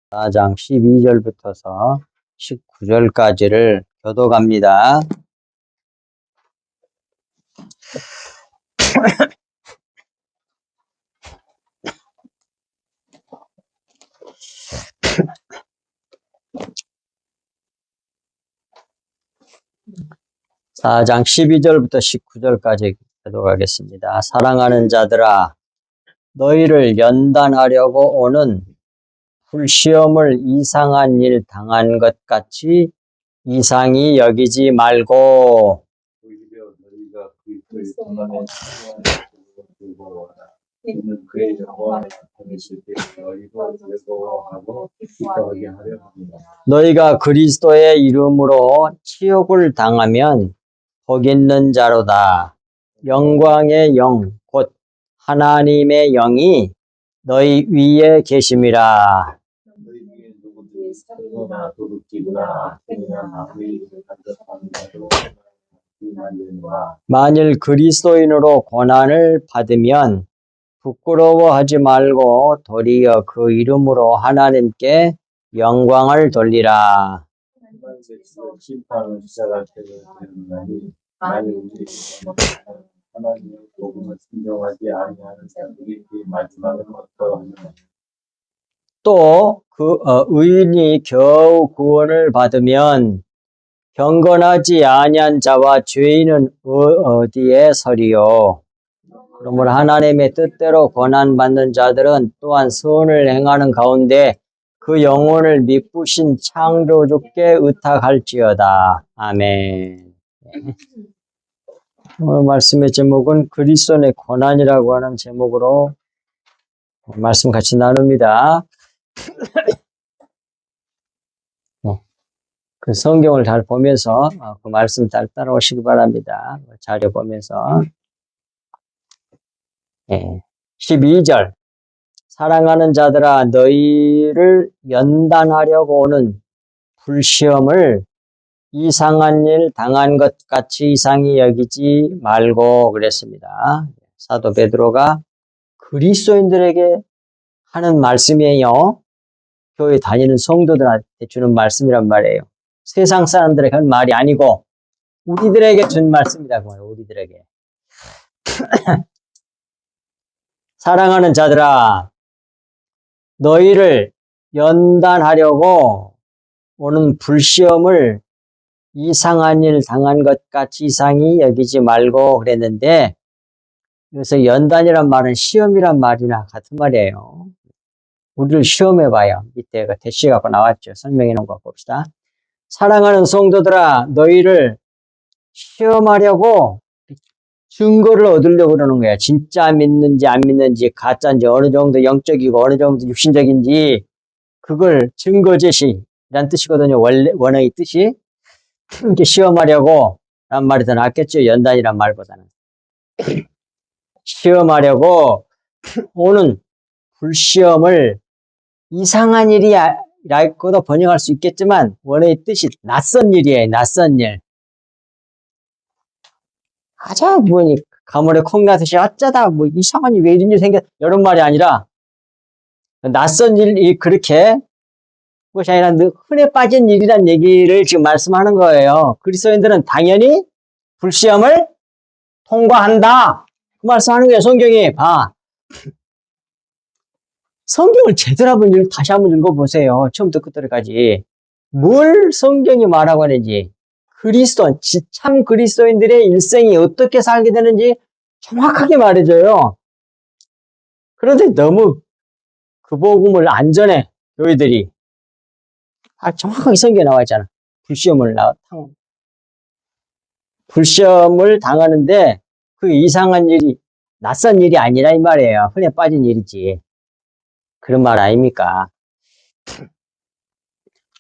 4장 12절부터서 19절까지를 교독합니다. (4장) 12절부터 19절까지 교독하겠습니다. 사랑하는 자들아, 너희를 연단하려고 오는 불시험을 이상한 일 당한 것 같이 이상히 여기지 말고 오히려 너희가 그리스도의 고난에 즐거워하라. 이는 그의 영광을 나타내실 때 너희도 즐거워하고 기뻐하게 하려 합니다. 너희가 그리스도의 이름으로 치욕을 당하면 복 있는 자로다. 영광의 영, 곧 하나님의 영이 너희 위에 계심이라. 너희 중에 누구든지 살인이나 도둑질이나 악행이나 남의 일을 간접하는 자로 만드노라. 만일 그리스도인으로 고난을 받으면 부끄러워하지 말고 도리어 그 이름으로 하나님께 영광을 돌리라. 세상에서 심판을 시작할 때가 되었나니 만일 우리 하나님의 복음을 순종하지 아니하는 자들이 그 마지막은 어떠하냐. 또 의인이 겨우 구원을 받으면 경건하지 아니한 자와 죄인은 어디에 서리요. 그러므로 하나님의 뜻대로 고난받는 자들은 또한 선을 행하는 가운데 그 영혼을 미쁘신 창조주께 의탁할지어다. 아멘. 오늘 말씀의 제목은 그리스도의 고난이라고 하는 제목으로 말씀 같이 나눕니다. 그 성경을 잘 보면서 그 말씀 잘 따라오시기 바랍니다. 자료 보면서. 12절. 사랑하는 자들아, 너희를 연단하려고 오는 불시험을 이상한 일 당한 것 같이 이상히 여기지 말고 그랬습니다. 사도 베드로가 그리스도인들에게 하는 말씀이에요. 교회 다니는 성도들한테 주는 말씀이란 말이에요. 세상 사람들에게 하는 말이 아니고 우리들에게 준 말씀이다. 우리들에게. 사랑하는 자들아, 너희를 연단하려고 오는 불시험을 이상한 일 당한 것 같이 이상히 여기지 말고 그랬는데, 여기서 연단이란 말은 시험이란 말이나 같은 말이에요. 우리를 시험해봐요. 밑에 그 대시 갖고 나왔죠. 설명해 놓은 거 봅시다. 사랑하는 성도들아, 너희를 시험하려고 증거를 얻으려고 그러는 거야. 진짜 믿는지 안 믿는지, 가짜인지, 어느 정도 영적이고 어느 정도 육신적인지, 그걸 증거 제시란 뜻이거든요. 원어의 뜻이. 이렇게 시험하려고 란 말이 더 낫겠죠. 연단이란 말보다는. 시험하려고 오는 불시험을 이상한 일이라고도 번역할 수 있겠지만, 원어의 뜻이 낯선 일이에요. 낯선 일. 아자, 가물에 콩 나듯이 어쩌다, 이상한 일, 왜 이런 일 생겼, 이런 말이 아니라, 낯선 일이 그렇게, 그것이 아니라 흔해 빠진 일이란 얘기를 지금 말씀하는 거예요. 그리스도인들은 당연히 불시험을 통과한다. 그 말씀하는 거예요, 성경이. 봐. 성경을 제대로 한번 다시 한번 읽어보세요. 처음부터 끝까지. 뭘 성경이 말하고 하는지. 참 그리스도인들의 일생이 어떻게 살게 되는지 정확하게 말해줘요. 그런데 너무 그 복음을 안 전해, 교회들이. 정확하게 성경에 나와 있잖아. 불시험을 당하는데 그 이상한 일이, 낯선 일이 아니라 이 말이에요. 흔해 빠진 일이지. 그런 말 아닙니까?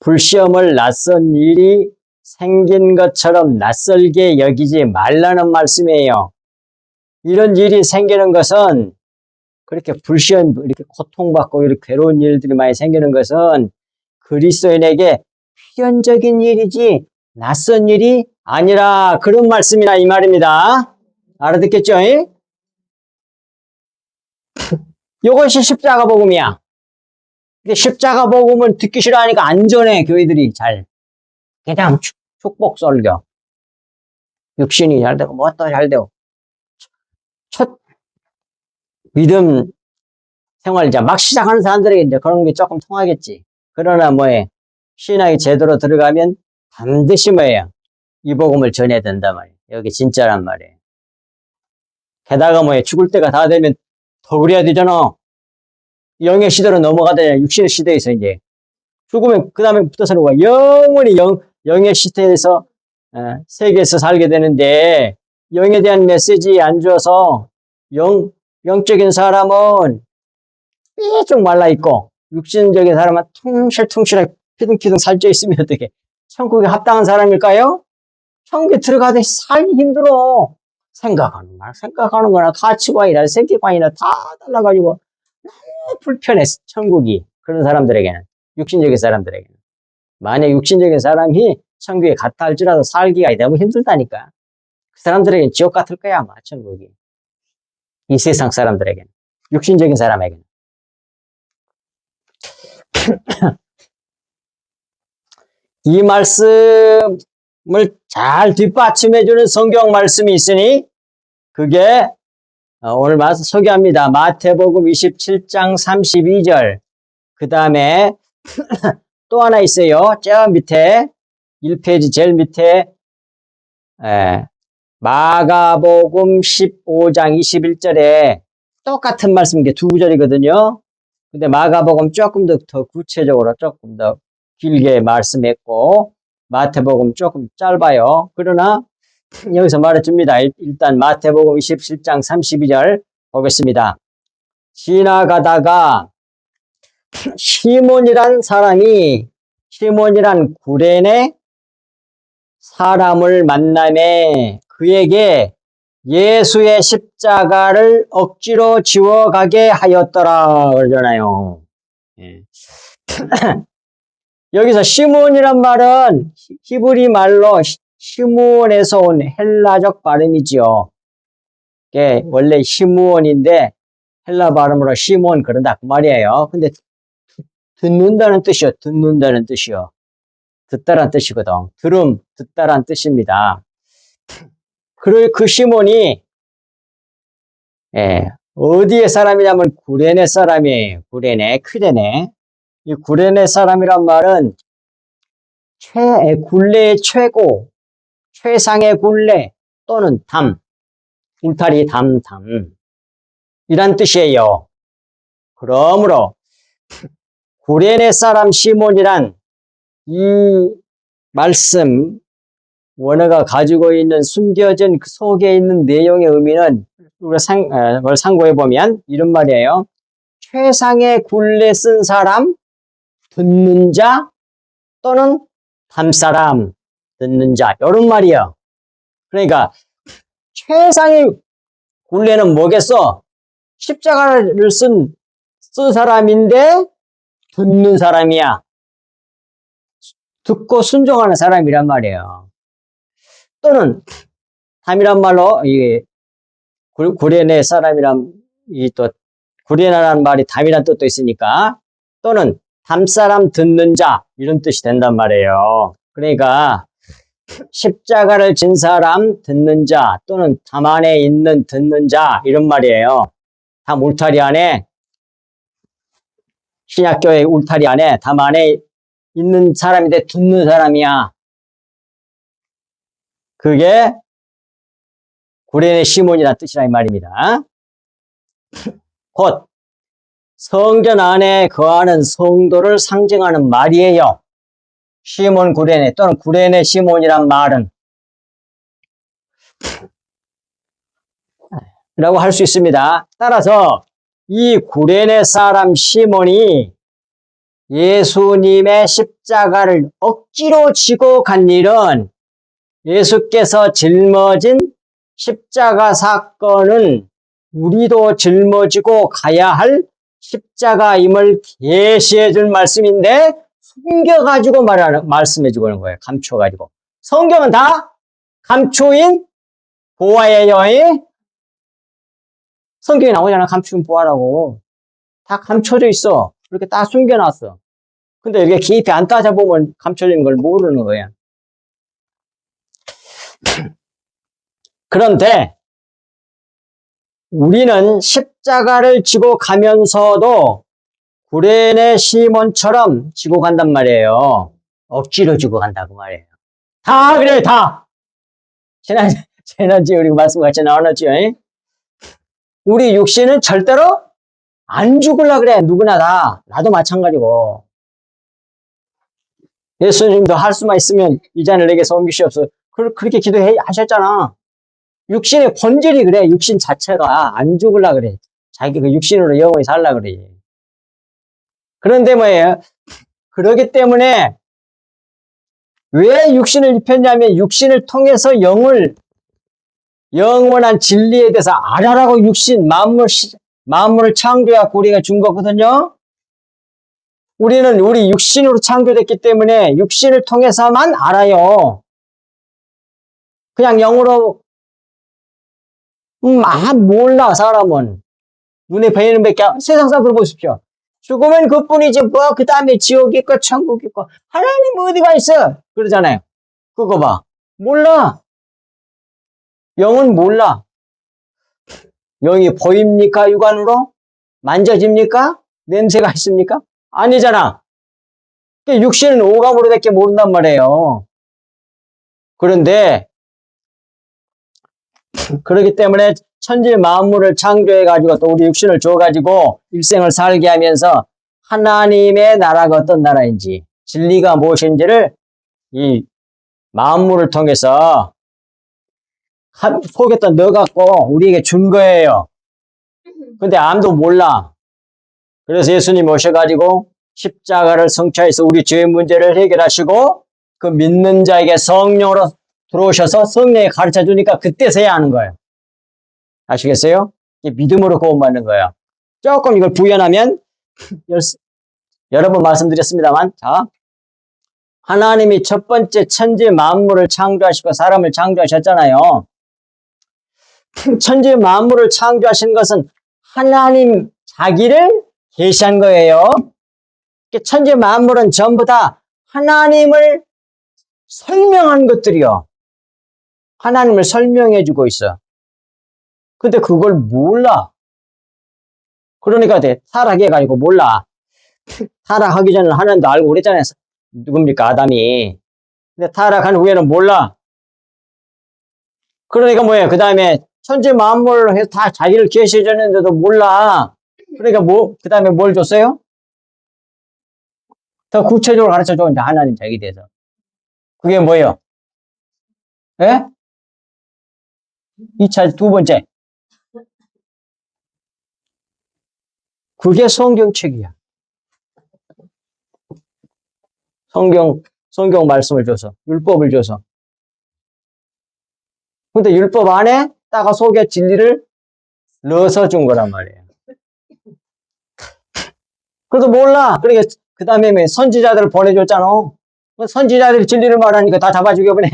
불시험을 낯선 일이 생긴 것처럼 낯설게 여기지 말라는 말씀이에요. 이런 일이 생기는 것은, 그렇게 불시험, 이렇게 고통받고 이렇게 괴로운 일들이 많이 생기는 것은 그리스도인에게 필연적인 일이지 낯선 일이 아니라, 그런 말씀이나 이 말입니다. 알아듣겠죠? 이것이 십자가 복음이야. 근데 십자가 복음을 듣기 싫어하니까 안전해, 교회들이 잘. 그냥 축복 설교. 육신이 잘 되고, 뭐 또 잘 되고. 첫 믿음 생활 이제 막 시작하는 사람들에게 이제 그런 게 조금 통하겠지. 그러나 뭐에 신앙이 제대로 들어가면 반드시 뭐예요? 이 복음을 전해야 된단 말이에요. 여기 진짜란 말이에요. 게다가 뭐에 죽을 때가 다 되면 더 그래야 되잖아. 영의 시대로 넘어가다 육신의 시대에서 이제 죽으면 그 다음에 붙어서는 뭐야? 영원히 영의 시대에서 세계에서 살게 되는데 영에 대한 메시지 안 줘서 영적인 사람은 삐쭉 말라있고 육신적인 사람은 퉁실퉁실하게 피둥피둥 살쪄 있으면 어떻게 천국에 합당한 사람일까요? 천국에 들어가도 살기 힘들어. 생각하는 거나 가치관이나 세계관이나 다 달라가지고 너무 불편해, 천국이. 그런 사람들에게는, 육신적인 사람들에게는. 만약 육신적인 사람이 천국에 갔다 할지라도 살기가 너무 힘들다니까. 그 사람들에게는 지옥 같을 거야, 아마, 천국이. 이 세상 사람들에게는. 육신적인 사람에게는. 이 말씀을 잘 뒷받침해주는 성경 말씀이 있으니 그게 오늘 소개합니다. 마태복음 27장 32절. 그 다음에 또 하나 있어요. 저 밑에 1페이지 제일 밑에 마가복음 15장 21절에 똑같은 말씀, 게 두 구절이거든요. 근데 마가복음 조금 더 구체적으로 조금 더 길게 말씀했고 마태복음 조금 짧아요. 그러나 여기서 말해줍니다. 일단 마태복음 27장 32절 보겠습니다. 지나가다가 시몬이란 구레네 사람을 만나매 그에게 예수의 십자가를 억지로 지워가게 하였더라 그러잖아요. 예. 여기서 시몬이란 말은 히브리 말로 시므온에서 온 헬라적 발음이지요. 이게 원래 시므온인데 헬라 발음으로 시몬 그런다 그 말이에요. 근데 듣는다는 뜻이요. 듣다란 뜻이거든. 듣다란 뜻입니다. 그 시몬이 어디의 사람이냐면 구레네 사람이에요. 크레네. 이 구레네 사람이란 말은 굴레의 최고, 최상의 굴레 또는 울타리 담 이란 뜻이에요. 그러므로 구레네 사람 시몬이란 이 말씀 원어가 가지고 있는 숨겨진 그 속에 있는 내용의 의미는 우리가 상고해 보면 이런 말이에요. 최상의 굴레 쓴 사람, 듣는 자 또는 담사람, 듣는 자 이런 말이에요. 그러니까 최상의 굴레는 뭐겠어? 십자가를 쓴 사람인데 듣는 사람이야. 듣고 순종하는 사람이란 말이에요. 또는 담이란 말로 이 구레네 사람이란 또 구레나라는 말이 담이란 뜻도 있으니까 또는 담사람 듣는 자 이런 뜻이 된단 말이에요. 그러니까 십자가를 진 사람 듣는 자 또는 담 안에 있는 듣는 자 이런 말이에요. 담 울타리 안에 신약교회 울타리 안에 담 안에 있는 사람인데 듣는 사람이야. 그게 구레네 시몬이라는 뜻이라 이 말입니다. 곧 성전 안에 거하는 성도를 상징하는 말이에요. 시몬 구레네 또는 구레네 시몬이란 말은 라고 할 수 있습니다. 따라서 이 구레네 사람 시몬이 예수님의 십자가를 억지로 지고 간 일은 예수께서 짊어진 십자가 사건은 우리도 짊어지고 가야 할 십자가임을 계시해 줄 말씀인데 숨겨가지고 말씀해 주고 있는 거예요. 감춰가지고. 성경은 다 감추인 보화예요. 성경에 나오잖아. 감추인 보화라고. 다 감춰져 있어. 이렇게 딱 숨겨놨어. 근데 이렇게 깊이 안 따져보면 감춰진 걸 모르는 거야. 그런데 우리는 십자가를 지고 가면서도 구레네 시몬처럼 지고 간단 말이에요. 억지로 지고 간다고 말이에요. 다 그래, 다. 지난주에 우리 말씀 같이 나눴죠. 우리 육신은 절대로 안 죽으려 그래. 누구나 다. 나도 마찬가지고. 예수님도 할 수만 있으면 이 잔을 내게서 옮기시옵소서. 그렇게 기도하셨잖아. 육신의 본질이 그래. 육신 자체가 안 죽으려 그래. 자기 그 육신으로 영원히 살라 그래. 그런데 뭐예요? 그러기 때문에 왜 육신을 입혔냐면 육신을 통해서 영원한 진리에 대해서 알아라고 육신, 만물을 창조해갖고 우리가 준 거거든요. 우리는 우리 육신으로 창조됐기 때문에 육신을 통해서만 알아요. 그냥 영으로 몰라. 사람은 눈에 보이는 밖에. 세상 사람들 보십시오. 죽으면 그뿐이지 뭐 그 다음에 지옥 있고 천국 있고 하나님 어디가 있어 그러잖아요. 그거 봐. 몰라. 영은 몰라. 영이 보입니까? 육안으로? 만져집니까? 냄새가 있습니까? 아니잖아. 육신은 오감으로 밖에 모른단 말이에요. 그런데 그렇기 때문에 천지 만물을 창조해가지고 또 우리 육신을 줘가지고 일생을 살게 하면서 하나님의 나라가 어떤 나라인지 진리가 무엇인지를 이 만물을 통해서 속에다 넣어갖고 우리에게 준 거예요. 근데 아무도 몰라. 그래서 예수님 오셔가지고 십자가를 성취해서 우리 죄의 문제를 해결하시고 그 믿는 자에게 성령으로 들어오셔서 성령이 가르쳐 주니까 그때서야 하는 거예요. 아시겠어요? 믿음으로 구원받는 거예요. 조금 이걸 부연하면 여러 번 말씀드렸습니다만 자, 하나님이 첫 번째 천지 만물을 창조하시고 사람을 창조하셨잖아요. 천지 만물을 창조하신 것은 하나님 자기를 계시한 거예요. 천지 만물은 전부 다 하나님을 설명한 것들이요. 하나님을 설명해 주고 있어. 근데 그걸 몰라. 그러니까 타락해가지고 몰라. 타락하기 전에 하나님도 알고 그랬잖아요. 누굽니까? 아담이. 근데 타락한 후에는 몰라. 그러니까 뭐예요? 그 다음에 천지 만물을 해서 다 자기를 계시해 줬는데도 몰라. 그러니까 그 다음에 뭘 줬어요? 더 구체적으로 가르쳐 줘. 이제 하나님 자기에 대해서. 그게 뭐예요? 예? 2차, 두 번째. 그게 성경책이야. 성경 말씀을 줘서, 율법을 줘서. 근데 율법 안에 따가 속에 진리를 넣어서 준 거란 말이에요. 그래도 몰라. 그러니까 그 다음에 선지자들을 보내줬잖아. 선지자들이 진리를 말하니까 다 잡아주게 보네.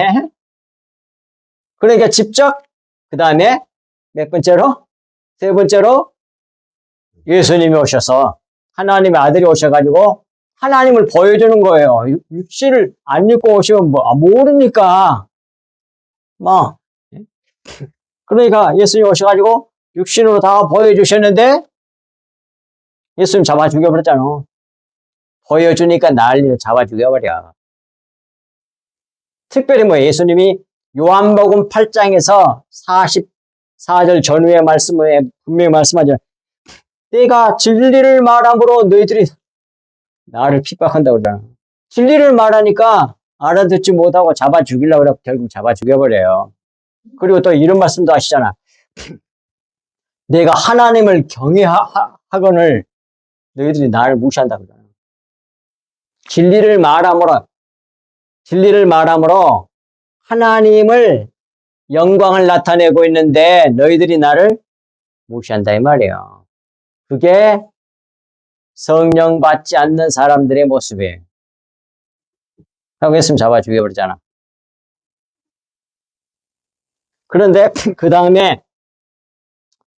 그러니까 직접 그 다음에 몇 번째로? 세 번째로 예수님이 오셔서 하나님의 아들이 오셔가지고 하나님을 보여주는 거예요. 육신을 안 입고 오시면 모르니까. 그러니까 예수님이 오셔가지고 육신으로 다 보여주셨는데 예수님 잡아 죽여버렸잖아. 보여주니까 난리를 잡아 죽여버려. 특별히 예수님이 요한복음 8장에서 44절 전후의 말씀에 분명히 말씀하죠. 내가 진리를 말함으로 너희들이 나를 핍박한다고 그러잖아. 진리를 말하니까 알아듣지 못하고 잡아 죽이려고 그러고 결국 잡아 죽여버려요. 그리고 또 이런 말씀도 하시잖아. 내가 하나님을 경외하거늘 너희들이 나를 무시한다고 그러잖아. 진리를 말함으로 하나님을 영광을 나타내고 있는데 너희들이 나를 무시한다 이 말이에요. 그게 성령 받지 않는 사람들의 모습이에요. 하고 했으면 잡아 죽여버리잖아. 그런데 그 다음에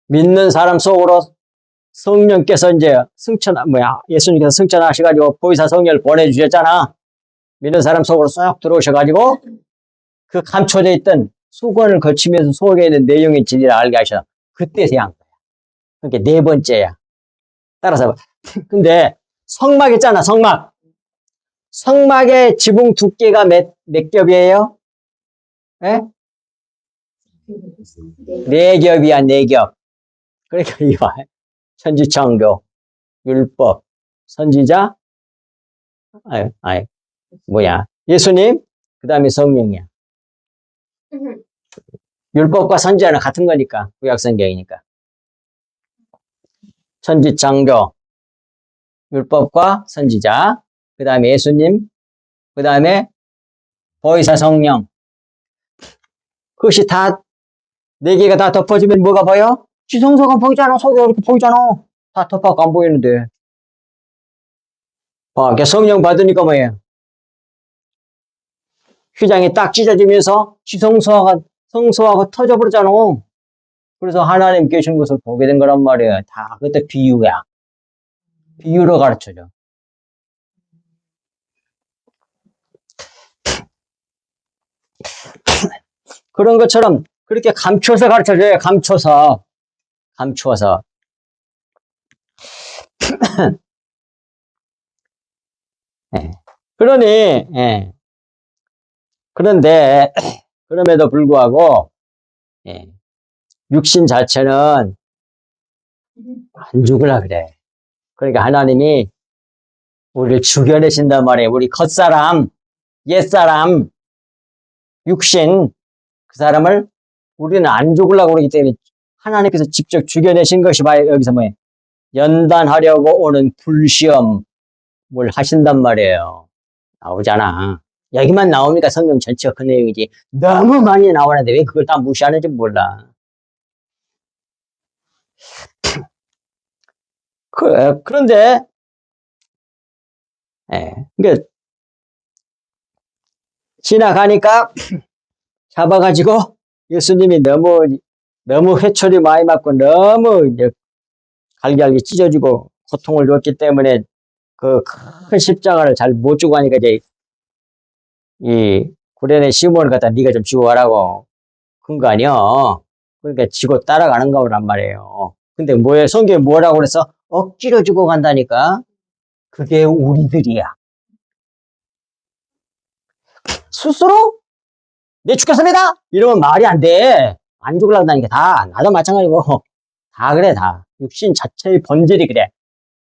믿는 사람 속으로 성령께서 이제 예수님께서 승천하셔가지고 보혜사 성령을 보내주셨잖아. 믿는 사람 속으로 쏙 들어오셔가지고 그 감춰져 있던 수건을 거치면서 속에 있는 내용의 진리를 알게 하셔. 그때 대한 거야. 그러니까 네 번째야. 따라서 봐. 근데 성막 있잖아, 성막. 성막의 지붕 두께가 몇 겹이에요? 예? 네 겹이야, 네 겹. 그러니까 이봐. 천지창조, 율법, 선지자, 예수님, 그 다음에 성령이야. 율법과 선지자는 같은 거니까, 구약성경이니까. 천지창조, 율법과 선지자, 그 다음에 예수님, 그 다음에 보혜사 성령. 그것이 다, 네 개가 다 덮어지면 뭐가 보여? 지성소가 보이잖아. 속이 이렇게 보이잖아. 다 덮어갖고 안 보이는데. 성령 받으니까 뭐예요? 휘장이 딱 찢어지면서 성소하고 터져버리잖아. 그래서 하나님 계신 것을 보게 된 거란 말이에요. 다 그때 비유야. 비유로 가르쳐줘. 그런 것처럼 그렇게 감춰서 가르쳐줘요. 감춰서. 예. 그런데, 그럼에도 불구하고, 예, 육신 자체는 안 죽으려 그래. 그러니까 하나님이 우리를 죽여내신단 말이에요. 우리 겉사람, 옛사람, 육신, 그 사람을 우리는 안 죽으려고 그러기 때문에 하나님께서 직접 죽여내신 것이 바로 여기서 뭐예요? 연단하려고 오는 불시험을 하신단 말이에요. 나오잖아. 여기만 나오니까 성경 전체가 그 내용이지. 너무 많이 나오는데 왜 그걸 다 무시하는지 몰라. 그런데, 그러니까 지나가니까 잡아가지고 예수님이 너무 회초리 많이 맞고 너무 이제 갈기갈기 찢어지고 고통을 줬기 때문에 그 큰 십자가를 잘 못 주고 하니까 이제 이 구레네 시몬을 갖다 네가 좀 지고 가라고 그런 거 아니야. 그러니까 지고 따라가는 거란 말이에요. 근데 뭐예요? 성경에 뭐라고 그래서 억지로 주고 간다니까. 그게 우리들이야. 스스로 내 죽겠습니다. 이러면 말이 안 돼. 안 죽으려고 한다니까. 다 나도 마찬가지고 다 그래 다. 육신 자체의 본질이 그래.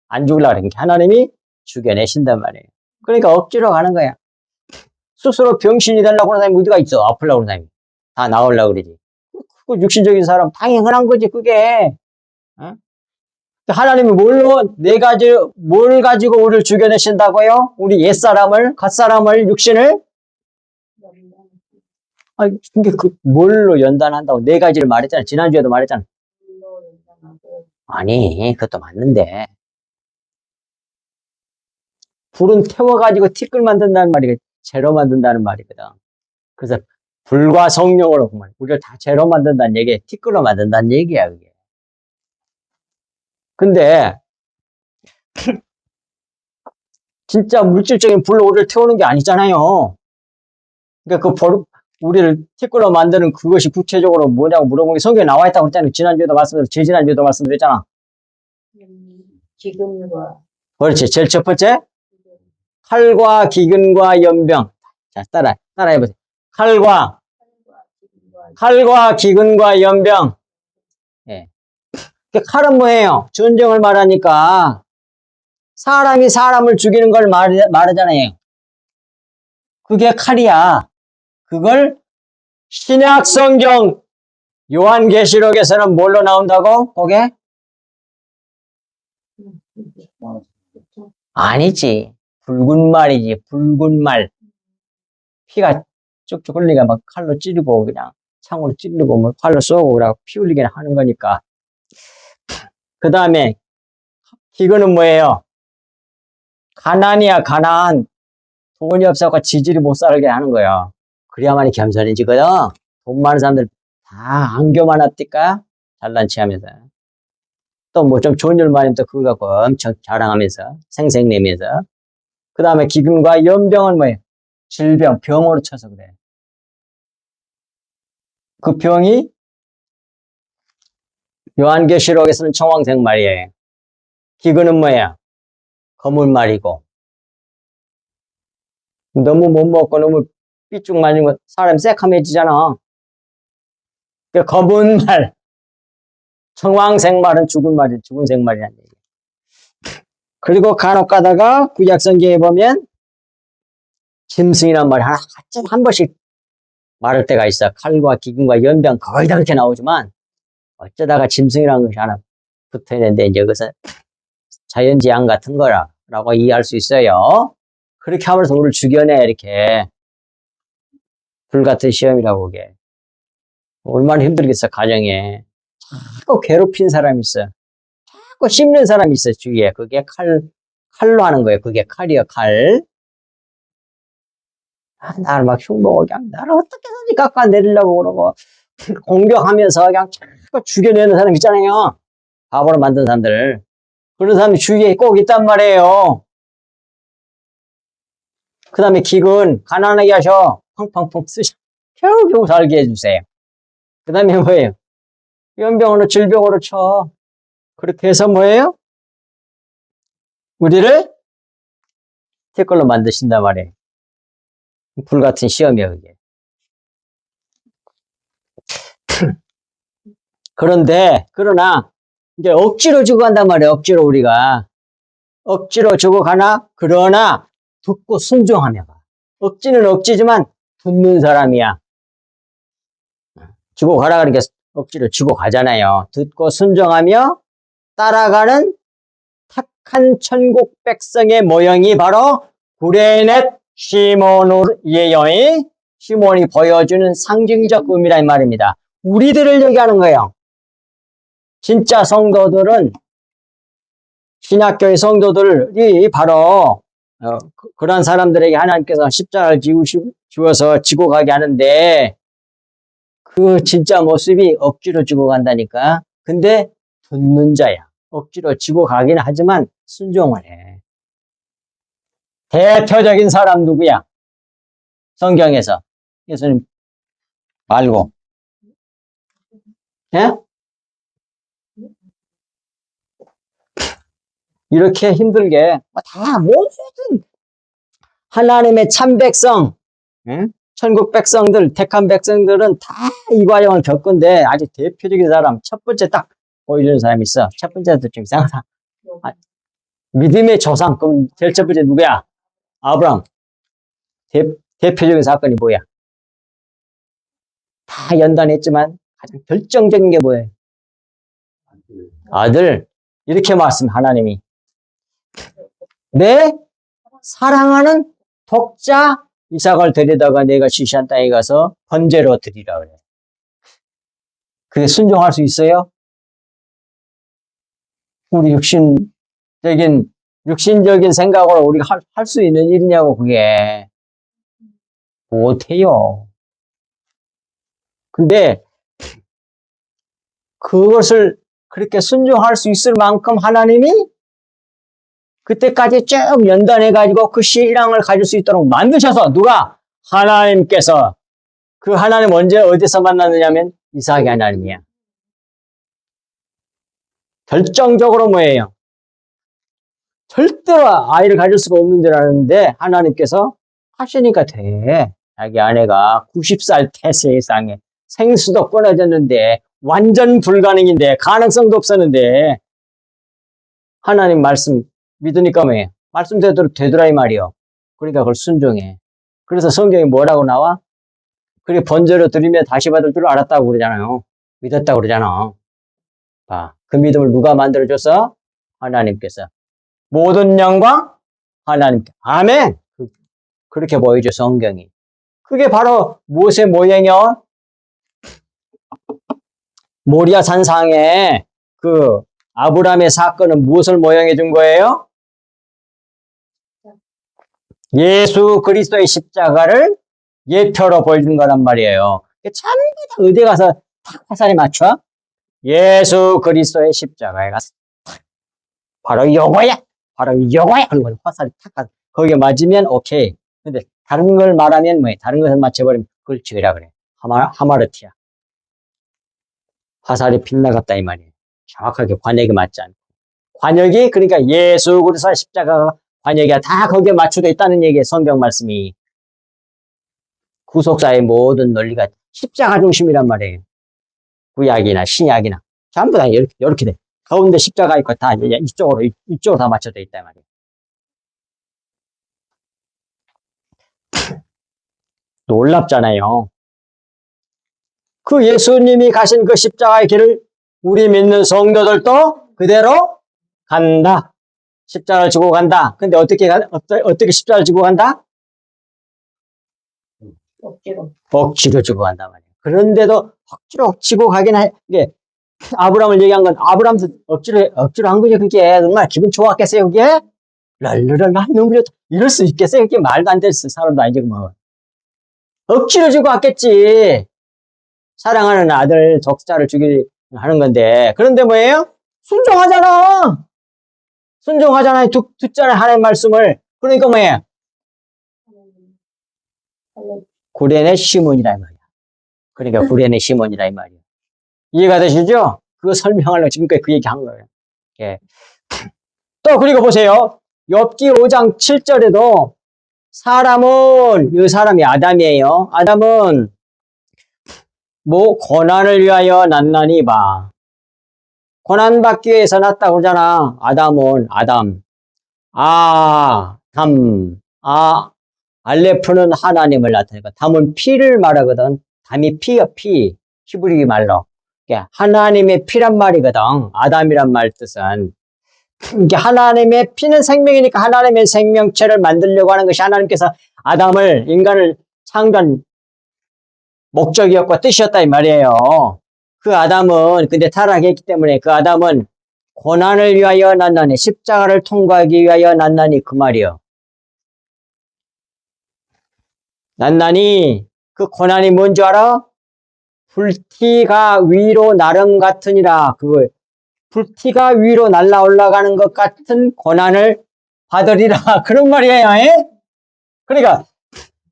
안 죽으려고 그러니까 하나님이 죽여내신단 말이에요. 그러니까 억지로 가는 거야. 스스로 병신이 되려고 하는 사람이 어디가 있어? 아프려고 하는 사람이. 다 나으려고 그러지. 그 육신적인 사람 당연한 거지 그게. 어? 하나님이 뭘 가지고 우리를 죽여내신다고요? 우리 옛사람을, 갓사람을, 육신을? 근데 뭘로 연단한다고? 네 가지를 말했잖아. 지난주에도 말했잖아. 아니, 그것도 맞는데. 불은 태워가지고 티끌 만든다는 말이 재로 만든다는 말이거든. 그래서 불과 성령으로 보면 우리를 다 재로 만든다는 얘기야. 티끌로 만든다는 얘기야, 그게. 근데, 진짜 물질적인 불로 우리를 태우는 게 아니잖아요. 그러니까 우리를 티끌로 만드는 그것이 구체적으로 뭐냐고 물어보니 성경에 나와 있다고 그랬잖아요. 지난주에도 말씀드렸잖아. 기근과. 그렇지. 제일 첫 번째. 칼과 기근과 연병. 자, 따라해보세요. 칼과 기근과 연병. 예. 칼은 뭐예요? 전쟁을 말하니까 사람이 사람을 죽이는 걸 말하잖아요. 그게 칼이야. 그걸 신약 성경 요한계시록에서는 뭘로 나온다고? 그게? 아니지. 붉은 말이지. 붉은 말. 피가 쭉쭉 흘리니까 막 칼로 찌르고 그냥 창으로 찌르고 뭐 칼로 쏘고 그러고 피 흘리게 하는 거니까. 그 다음에 기근은 뭐예요? 가난이야, 가난. 돈이 없어서 지질이 못 살게 하는 거야. 그래야만이 겸손해지거든. 돈 많은 사람들 다 안교만 합니까? 잘난 체 하면서. 또 뭐 좀 좋은 일만 하면 또 그거 갖고 엄청 자랑하면서 생색내면서 그 다음에 기근과 연병은 뭐예요? 질병, 병으로 쳐서 그래. 그 병이 요한계시록에서는 청황색 말이에요. 기근은 뭐야? 거물 말이고 너무 못 먹고 너무 삐쭉 말리면 사람 새카매지잖아. 그 검은 말, 청황색 말은 죽은 말이 죽은 색 말이란 얘기예요. 그리고 간혹 가다가 구약성경에 보면 짐승이란 말이 한 번씩 말할 때가 있어. 칼과 기근과 연병 거의 다 그렇게 나오지만 어쩌다가 짐승이라는 것이 하나 붙어 있는데 이제 그것은 자연재앙 같은 거라고 이해할 수 있어요. 그렇게 하면서 우리를 죽여내 이렇게 불같은 시험이라고 그게 얼마나 힘들겠어 가정에 자꾸 괴롭힌 사람이 있어. 자꾸 씹는 사람이 있어 주위에. 그게 칼로 하는 거예요. 그게 칼이요 칼. 나를 막 흉보고 그냥 나를 어떻게든지 깎아내리려고 그러고 공격하면서 그냥 자꾸 죽여내는 사람 있잖아요. 바보로 만든 사람들. 그런 사람이 주위에 꼭 있단 말이에요. 그 다음에 기근 가난하게 하셔. 펑펑펑 쓰셔. 겨우겨우 살게 해주세요. 그 다음에 뭐예요? 연병으로 질병으로 쳐. 그렇게 해서 뭐예요? 우리를 태걸로 만드신단 말이에요. 불같은 시험이에요, 이게. 그러나, 이제 억지로 주고 간단 말이에요, 억지로 우리가. 억지로 주고 가나? 그러나, 듣고 순종하며 가. 억지는 억지지만, 듣는 사람이야. 주고 가라, 그러니까 억지로 주고 가잖아요. 듣고 순종하며 따라가는 착한 천국 백성의 모형이 바로 구레넷 시몬이에요. 시몬이 보여주는 상징적 의미란 말입니다. 우리들을 얘기하는 거예요. 진짜 성도들은 신약교의 성도들이 바로 그런 사람들에게 하나님께서 십자가를 지워서 지고 가게 하는데 그 진짜 모습이 억지로 지고 간다니까. 근데 듣는 자야. 억지로 지고 가긴 하지만 순종을 해. 대표적인 사람 누구야? 성경에서. 예수님 말고. 예? 이렇게 힘들게 다 모든 하나님의 참 백성, 천국 백성들, 택한 백성들은 다 이 과정을 겪은데 아주 대표적인 사람, 첫 번째 딱 보여주는 사람이 있어. 첫 번째도 좀 이상한 사람. 믿음의 조상, 그럼 제일 첫 번째 누구야? 아브라함. 대표적인 사건이 뭐야? 다 연단했지만 가장 결정적인 게 뭐예요? 아들. 이렇게 말씀 하나님이. 내 사랑하는 독자 이삭을 데려다가 내가 시시한 땅에 가서 번제로 드리라 그래. 그게 순종할 수 있어요? 우리 육신적인 생각으로 우리가 할 수 있는 일이냐고 그게. 못해요. 근데 그것을 그렇게 순종할 수 있을 만큼 하나님이 그때까지 쭉 연단해가지고 그 신앙을 가질 수 있도록 만드셔서 누가? 하나님께서. 그 하나님 언제 어디서 만났느냐면 이삭의 하나님이야. 결정적으로 뭐예요? 절대로 아이를 가질 수가 없는 줄 알았는데 하나님께서 하시니까 돼. 자기 아내가 90살 세상에 생수도 끊어졌는데 완전 불가능인데 가능성도 없었는데 하나님 말씀 믿으니까 뭐예요? 말씀대로 되더라 이 말이요. 그러니까 그걸 순종해. 그래서 성경에 뭐라고 나와? 그리고 번제로 드리면 다시 받을 줄 알았다고 그러잖아요. 믿었다고 그러잖아. 봐. 그 믿음을 누가 만들어줘서? 하나님께서. 모든 영광 하나님께. 아멘. 그렇게 보여줘 성경이. 그게 바로 모세 모형이요. 모리아 산상에 그 아브라함의 사건은 무엇을 모형해 준 거예요? 예수 그리스도의 십자가를 예표로 보여준 거란 말이에요. 전부 다 어디 가서 다 화살에 맞춰? 예수 그리스도의 십자가에 가서 바로 요거야! 바로 요거야! 그리고 화살이 탁 가. 거기에 맞으면 오케이. 근데 다른 걸 말하면 뭐해? 다른 것을 맞춰버리면 그걸 죽이라 그래. 하마르티야. 화살이 빗나갔다 이 말이에요. 정확하게 관역에 맞지 않고. 관역이 그러니까 예수 그리스도의 십자가가 관역이야. 다 거기에 맞춰져 있다는 얘기예요. 성경 말씀이. 구속사의 모든 논리가 십자가 중심이란 말이에요. 구약이나 신약이나 전부 다 이렇게 돼. 가운데 십자가 있고 다 이쪽으로 다 맞춰져 있단 말이에요. 놀랍잖아요. 그 예수님이 가신 그 십자가의 길을 우리 믿는 성도들도 그대로 간다. 십자가를 지고 간다. 근데 어떻게 십자가를 지고 간다? 억지로 지고 간단 말이에요. 그런데도 억지로 지고 가긴 해. 이게 아브라함을 얘기한 건 아브라함도 억지로 한 거죠. 그게 얼마나 기분 좋았겠어요. 그게 랄르랄라 눈물이 이럴 수 있겠어요. 그게 말도 안 될 사람도 아니지 뭐. 억지로 지고 왔겠지. 사랑하는 아들 적자를 죽이려 하는 건데. 그런데 뭐예요? 순종하잖아. 순종하잖아요. 듣잖아요. 하나님 말씀을. 그러니까 뭐예요? 구레네 시몬이라 이 말이야. 그러니까 구레네 시몬이라 이 말이야. 이해가 되시죠? 그거 설명하려고 지금까지 그 얘기 한 거예요. 예. 또 그리고 보세요. 욥기 5장 7절에도 이 사람이 아담이에요. 아담은 뭐 고난을 위하여 났나니 봐. 고난받기 위해서 났다고 그러잖아. 알레프는 하나님을 나타내고 담은 피를 말하거든. 담이 피야 피. 히브리 말로. 하나님의 피란 말이거든. 아담이란 말 뜻은. 이게 하나님의 피는 생명이니까 하나님의 생명체를 만들려고 하는 것이 하나님께서 인간을 창조한 목적이었고 뜻이었다 이 말이에요. 그 아담은 근데 타락했기 때문에 그 아담은 고난을 위하여 났나니 십자가를 통과하기 위하여 났나니 그 말이요. 났나니 그 고난이 뭔지 알아? 불티가 위로 나름 같으니라. 불티가 위로 날라 올라가는 것 같은 고난을 받으리라. 그런 말이에요. 에? 그러니까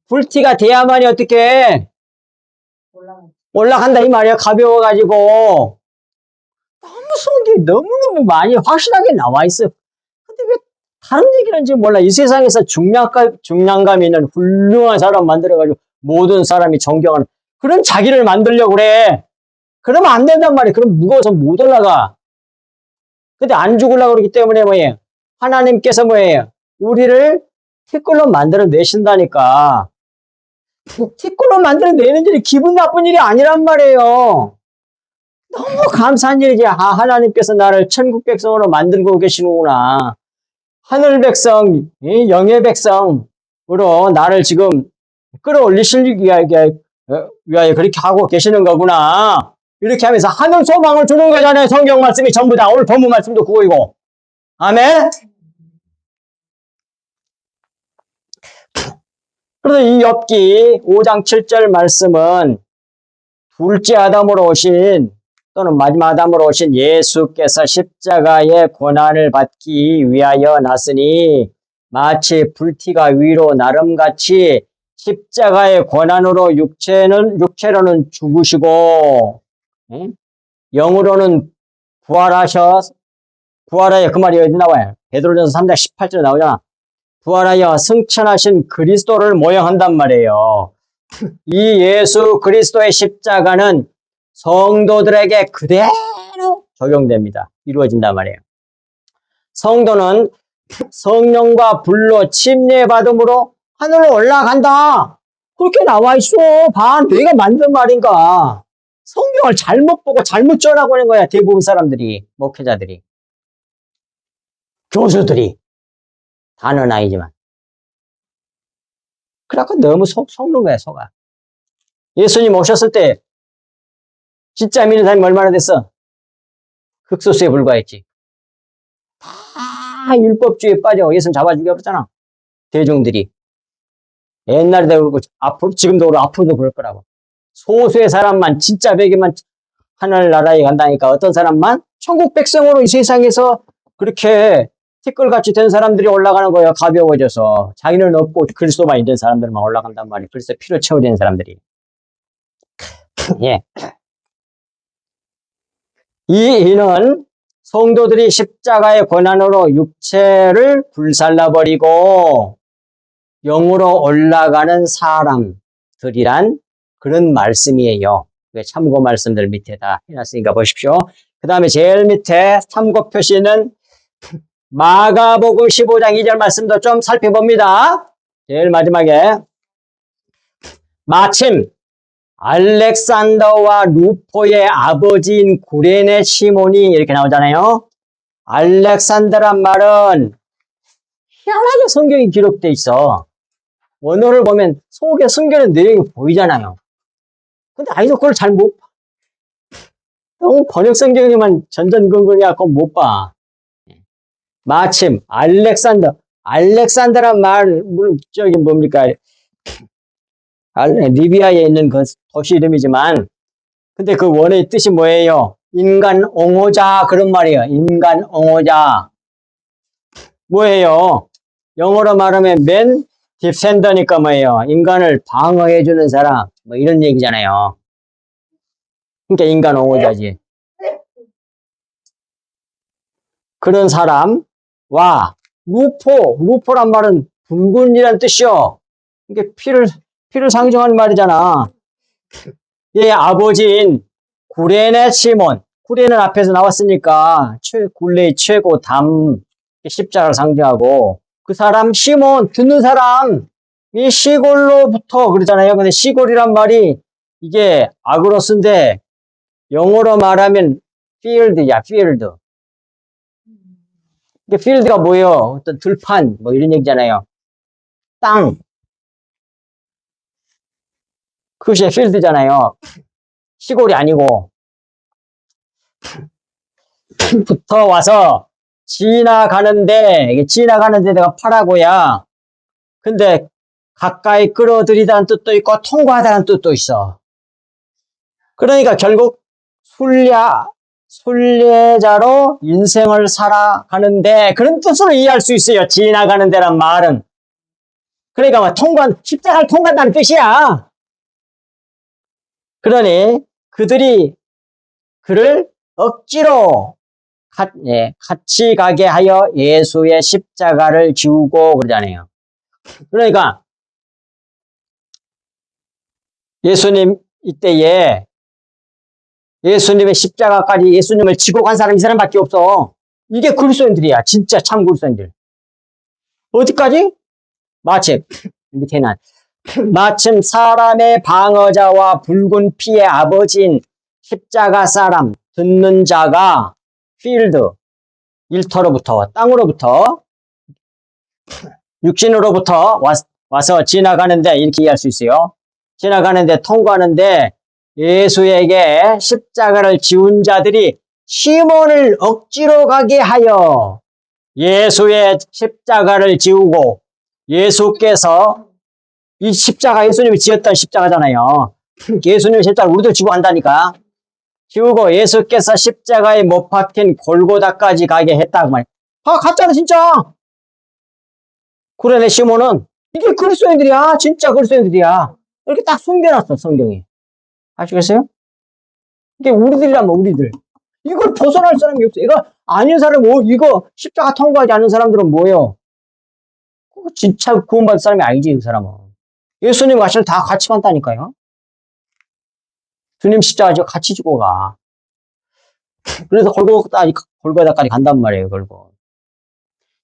불티가 돼야만이 어떻게 올라간다 이 말이야. 가벼워가지고 너무 성경이 너무너무 많이 확실하게 나와 있어. 근데 왜 다른 얘기를 하는지 몰라. 이 세상에서 중량감 있는 훌륭한 사람 만들어가지고 모든 사람이 존경하는 그런 자기를 만들려고 그래. 그러면 안 된단 말이야. 그럼 무거워서 못 올라가. 근데 안 죽으려고 그러기 때문에 뭐예요? 하나님께서 뭐예요? 우리를 티끌로 만들어 내신다니까. 티끌로 만들어 내는 일이 기분 나쁜 일이 아니란 말이에요. 너무 감사한 일이지. 하나님께서 나를 천국 백성으로 만들고 계시는구나. 하늘 백성, 영의 백성으로 나를 지금 끌어올리시기 위하여 그렇게 하고 계시는 거구나. 이렇게 하면서 하늘 소망을 주는 거잖아요. 성경 말씀이 전부 다. 오늘 본문 말씀도 그거이고. 아멘? 그래서 이 욥기 5장 7절 말씀은 둘째 아담으로 오신 또는 마지막 아담으로 오신 예수께서 십자가의 고난을 받기 위하여 났으니 마치 불티가 위로 나름같이 십자가의 고난으로 육체로는 죽으시고 영으로는 부활하여 그 말이 어디 나와요? 베드로전서 3장 18절에 나오잖아. 부활하여 승천하신 그리스도를 모형한단 말이에요. 이 예수 그리스도의 십자가는 성도들에게 그대로 적용됩니다. 이루어진단 말이에요. 성도는 성령과 불로 침례받음으로 하늘로 올라간다. 그렇게 나와 있어. 봐, 내가 만든 말인가. 성경을 잘못 보고 잘못 전하고 있는 거야. 대부분 사람들이, 목회자들이, 교수들이. 다는 아니지만. 그래갖고 너무 속는 거야, 속아. 예수님 오셨을 때 진짜 믿는 사람이 얼마나 됐어? 흑수수에 불과했지. 다 율법주의에 빠져 예수님 잡아 죽여버렸잖아. 대중들이. 옛날에도 그렇고 지금도 그렇고 앞으로도 그럴 거라고. 소수의 사람만 진짜 백이만 하늘나라에 간다니까 어떤 사람만 천국 백성으로 이 세상에서 그렇게 티끌같이 된 사람들이 올라가는 거예요. 가벼워져서. 자기는 없고 그리스도만 있는 사람들만 올라간단 말이에요. 그래서 피로 채워지는 사람들이. 예. 이 이는 성도들이 십자가의 고난으로 육체를 불살라버리고 영으로 올라가는 사람들이란 그런 말씀이에요. 참고 말씀들 밑에다 해놨으니까 보십시오. 그 다음에 제일 밑에 참고 표시는 마가복음 15장 2절 말씀도 좀 살펴봅니다. 제일 마지막에 마침 알렉산더와 루포의 아버지인 구레네 시몬이 이렇게 나오잖아요. 알렉산더란 말은 희한하게 성경이 기록돼 있어. 원어를 보면 속에 숨겨진 내용이 보이잖아요. 근데 아이도 그걸 잘 못 봐. 너무 번역 성경에만 전전긍긍해갖고 못 봐. 마침 알렉산더란 말 저기 뭡니까? 리비아에 있는 그 도시 이름이지만 근데 그 원어의 뜻이 뭐예요? 인간 옹호자 그런 말이에요. 인간 옹호자. 뭐예요? 영어로 말하면 맨 디펜더니까 뭐예요? 인간을 방어해주는 사람 뭐 이런 얘기잖아요. 그러니까 인간 옹호자지. 그런 사람과 루포란 말은 붉은이란 뜻이요. 이게 피를 상징하는 말이잖아. 얘 아버지인 구레네 시몬. 구레는 앞에서 나왔으니까 굴레의 최고 담 십자가를 상징하고 그 사람 시몬 듣는 사람 이 시골로부터 그러잖아요. 근데 시골이란 말이 이게 아그로스인데 영어로 말하면 field야 field. 이게 field가 뭐예요? 어떤 들판 뭐 이런 얘기잖아요. 땅. 그것이 field잖아요. 시골이 아니고 부터 와서 지나가는데 이게 지나가는데 내가 파라고야. 근데 가까이 끌어들이다는 뜻도 있고 통과하다는 뜻도 있어. 그러니까 결국 순례자로 인생을 살아가는데 그런 뜻으로 이해할 수 있어요. 지나가는 데란 말은. 그러니까 뭐 십자가를 통과한다는 뜻이야. 그러니 그들이 그를 억지로 같이 가게 하여 예수의 십자가를 지우고 그러잖아요. 그러니까 예수님 이때에 예수님의 십자가까지 예수님을 지고 간 사람이 이 사람밖에 없어. 이게 그리스도인들이야. 진짜 참 그리스도인들. 어디까지? 마침 밑에는 마침 사람의 방어자와 붉은 피의 아버지인 십자가 사람 듣는 자가 필드 일터로부터 땅으로부터 육신으로부터 와서 지나가는데 이렇게 이해할 수 있어요. 지나가는데 통과하는데 예수에게 십자가를 지운 자들이 시몬을 억지로 가게 하여 예수의 십자가를 지우고 예수께서 이 십자가 예수님이 지었던 십자가잖아요. 예수님의 십자가 우리도 지고 한다니까. 지우고 예수께서 십자가에 못 박힌 골고다까지 가게 했다고 말이야. 갔잖아 진짜. 구레네 시몬은 이게 그리스도인들이야. 진짜 그리스도인들이야. 이렇게 딱 숨겨놨어 성경이. 아시겠어요? 이게 우리들이라면 우리들. 이걸 벗어날 사람이 없어. 이거 아닌 사람, 이거 십자가 통과하지 않는 사람들은 뭐예요? 진짜 구원받을 사람이 아니지, 그 사람은. 예수님 같이 다 같이 간다니까요. 주님 십자가 같이 지고 가. 그래서 골고다까지 간단 말이에요, 결국.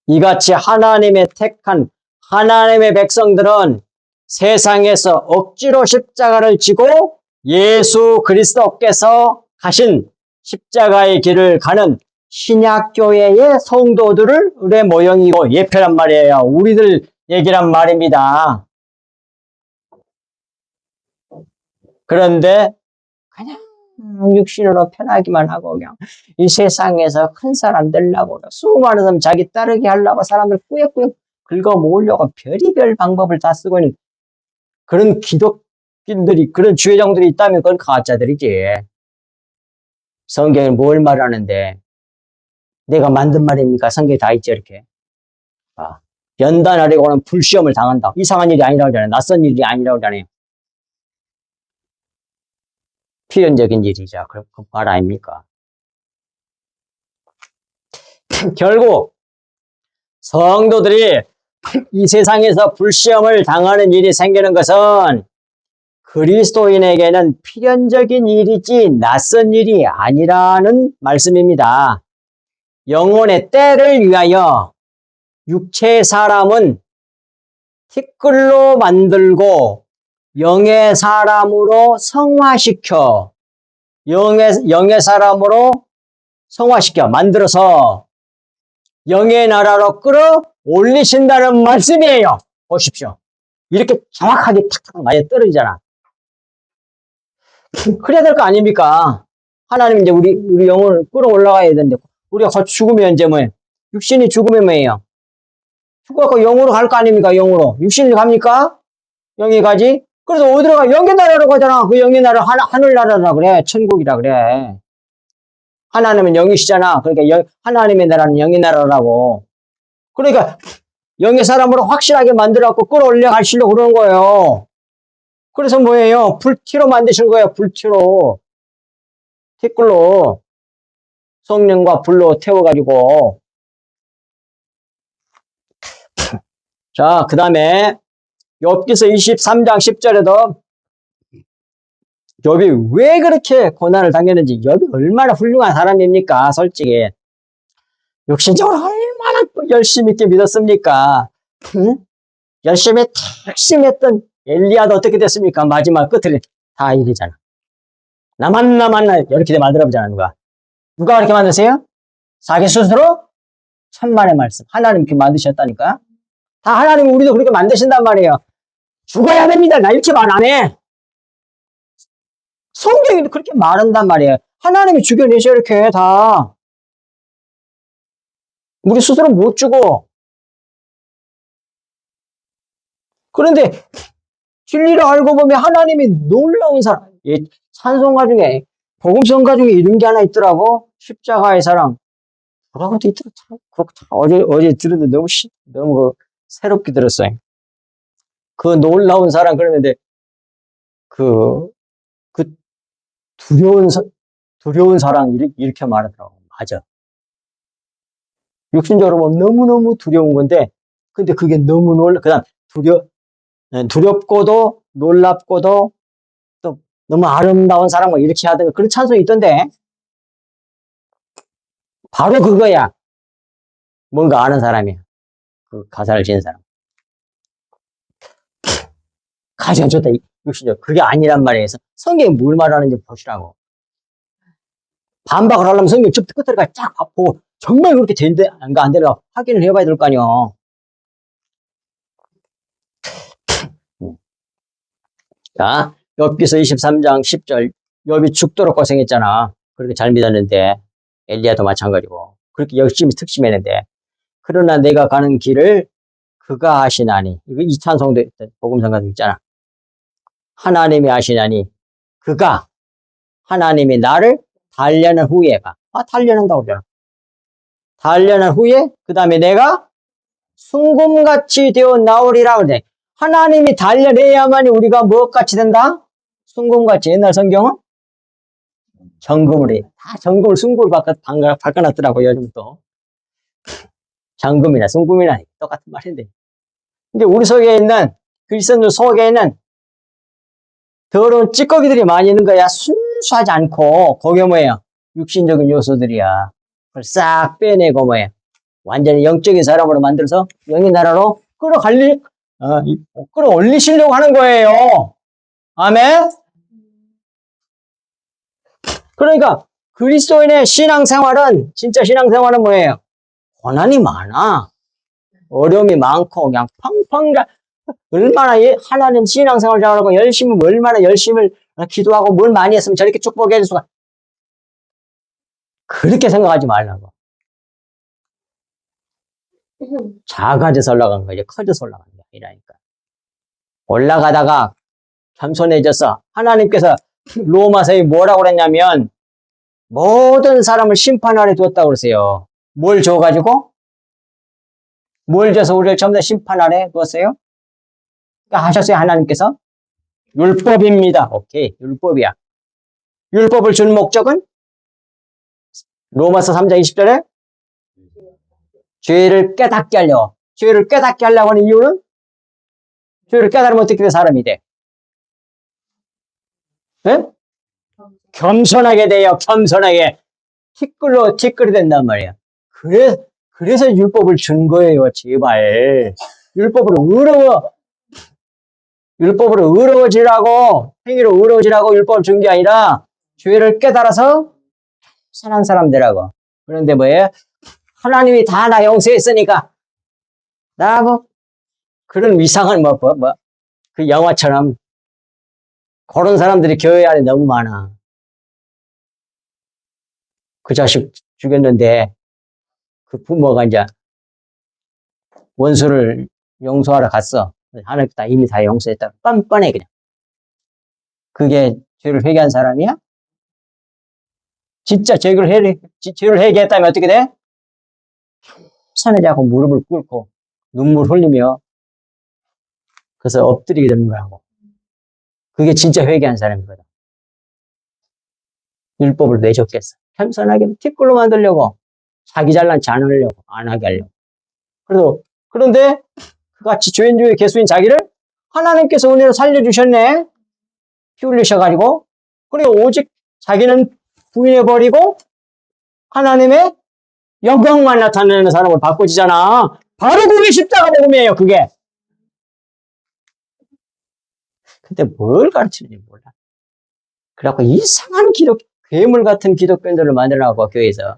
이같이 하나님의 택한 하나님의 백성들은 세상에서 억지로 십자가를 지고 예수 그리스도께서 가신 십자가의 길을 가는 신약교회의 성도들의 모형이고 예표란 말이에요. 우리들 얘기란 말입니다. 그런데 그냥 육신으로 편하기만 하고 그냥 이 세상에서 큰 사람 되려고 수많은 사람 자기 따르게 하려고 사람들 꾸역꾸역 긁어 모으려고 별의별 방법을 다 쓰고 있는 그런 기독인들이 그런 주회장들이 있다면 그건 가짜들이지. 성경은 뭘 말하는데 내가 만든 말입니까? 성경에 다 있죠, 이렇게. 아, 연단하려고는 불시험을 당한다. 이상한 일이 아니라고 하잖아요. 낯선 일이 아니라고 하잖아요. 필연적인 일이죠. 그 말 아닙니까? 결국 성도들이 이 세상에서 불시험을 당하는 일이 생기는 것은 그리스도인에게는 필연적인 일이지 낯선 일이 아니라는 말씀입니다. 영혼의 때를 위하여 육체의 사람은 티끌로 만들고 영의 사람으로 성화시켜 영의 사람으로 성화시켜 만들어서 영의 나라로 끌어올리신다는 말씀이에요. 보십시오. 이렇게 정확하게 탁탁 맞아 떨어지잖아. 그래야 될 거 아닙니까? 하나님 이제 우리 영혼을 끌어올라가야 되는데 우리가 죽으면 이제 뭐예요? 육신이 죽으면 뭐예요? 죽어서 영으로 갈 거 아닙니까? 영으로. 육신이 갑니까? 영이 가지? 그래서 어디로 가? 영의 나라로 가잖아. 그 영의 나라 하늘나라라 그래. 천국이라 그래. 하나님은 영이시잖아. 그러니까 하나님의 나라는 영의 나라라고. 그러니까 영의 사람으로 확실하게 만들어갖고 끌어올려 가시려고 그러는 거예요. 그래서 뭐예요? 불티로 만드신 거예요. 불티로. 티끌로 성령과 불로 태워가지고. 자, 그 다음에 욥기서 23장 10절에도 욥이 왜 그렇게 고난을 당했는지, 욥이 얼마나 훌륭한 사람입니까? 솔직히 육신적으로 얼마나 열심히 있게 믿었습니까? 응? 열심히 했던 엘리야도 어떻게 됐습니까? 마지막 끝을 다 이러잖아. 나만 이렇게 만들어보잖아. 누가 그렇게 만드세요? 자기 스스로 천만의 말씀 하나님께 만드셨다니까. 다 하나님이 우리도 그렇게 만드신단 말이에요. 죽어야 됩니다. 나 이렇게 말 안 해. 성경에도 그렇게 말한단 말이에요. 하나님이 죽여내셔 이렇게 다. 우리 스스로 못 죽어. 그런데 진리를 알고 보면 하나님이 놀라운 사랑. 찬송가 중에 복음성가 중에 이런 게 하나 있더라고. 십자가의 사랑. 뭐라고 돼 있더라고. 어제 들었는데 너무 새롭게 들었어요. 그 놀라운 사랑 그러는데 그 두려운 사랑 이렇게 말하더라고. 맞아. 육신적으로 보면 너무너무 두려운 건데 근데 그게 너무 그다음 두렵고도 놀랍고도 또 너무 아름다운 사랑 뭐 이렇게 하던 그런 찬송이 있던데 바로 그거야. 뭔가 아는 사람이야. 그 가사를 지은 사람. 가장 좋다. 육신적 그게 아니란 말이에요. 성경이 뭘 말하는지 보시라고. 반박을 하려면 성경 쭉 끝으로 쫙 보고 정말 그렇게 되는데 안 되나 확인을 해봐야 될 거 아니요. 자, 욥기서 23장 10절 욥이 죽도록 고생했잖아. 그렇게 잘 믿었는데 엘리야도 마찬가지고 그렇게 열심히 특심했는데 그러나 내가 가는 길을 그가 아시나니 이거 이찬송도 복음성가도 있잖아. 하나님이 아시나니 그가 하나님이 나를 단련한 후에 단련한다고 그러잖아. 단련한 후에 그 다음에 내가 순금같이 되어 나오리라 그래. 하나님이 단련해야만이 우리가 무엇같이 된다? 순금같이. 옛날 성경은 정금을 해. 다 정금을 순금을 바꿔놨더라고요. 요즘 또 정금이나 순금이나 똑같은 말인데. 근데 우리 속에 있는 그리스도인들 속에 있는 더러운 찌꺼기들이 많이 있는 거야. 순수하지 않고 그게 뭐예요? 육신적인 요소들이야. 그걸 싹 빼내고 뭐예요? 완전히 영적인 사람으로 만들어서 영의 나라로 끌어올리시려고 하는 거예요. 아멘? 그러니까 그리스도인의 진짜 신앙생활은 뭐예요? 고난이 많아. 어려움이 많고 그냥 펑펑 얼마나 하나님 신앙생활 잘하고 얼마나 열심히 기도하고 뭘 많이 했으면 저렇게 축복해 줄 수가. 그렇게 생각하지 말라고. 작아져서 올라간 거지 커져서 올라간 게 아니라니까. 올라가다가 겸손해져서 하나님께서 로마서에 뭐라고 그랬냐면 모든 사람을 심판 아래 두었다고 그러세요. 뭘 줘가지고? 뭘 줘서 우리를 전부 다 심판 아래 두었어요? 그러니까 하셨어요, 하나님께서? 율법입니다. 오케이, 율법이야. 율법을 준 목적은? 로마서 3장 20절에 죄를 깨닫게 하려고. 죄를 깨닫게 하려고 하는 이유는? 죄를 깨달으면 어떻게 돼, 사람이 돼? 네? 겸손하게 돼요, 겸손하게. 티끌이 된단 말이야. 그래서 율법을 준 거예요, 제발. 율법으로 의로워지라고, 행위로 의로워지라고 율법을 준 게 아니라, 죄를 깨달아서 선한 사람 되라고. 그런데 뭐예요? 하나님이 다 나 용서했으니까, 그런 이상한 그 영화처럼, 그런 사람들이 교회 안에 너무 많아. 그 자식 죽였는데, 그 부모가 이제 원수를 용서하러 갔어. 하나님 이미 다 용서했다. 뻔뻔해, 그냥. 그게 죄를 회개한 사람이야? 진짜 죄를 회개했다면 어떻게 돼? 산에자고 무릎을 꿇고 눈물 흘리며 그래서 엎드리게 되는 거라고. 그게 진짜 회개한 사람이거든. 율법을 내줬겠어. 겸손하게 티끌로 만들려고 자기 잘난 체 안 하려고 안 하게 하려고. 그런데 그같이 죄인 중에 개수인 자기를 하나님께서 은혜로 살려주셨네. 피 흘리셔가지고 그리고 오직 자기는 부인해버리고 하나님의 영광만 나타내는 사람을 바꿔지잖아. 바로 그게 십자가 복음이에요, 그게. 근데 뭘 가르치는지 몰라. 그래갖고 이상한 괴물 같은 기독교인들을 만들어갖고, 교회에서.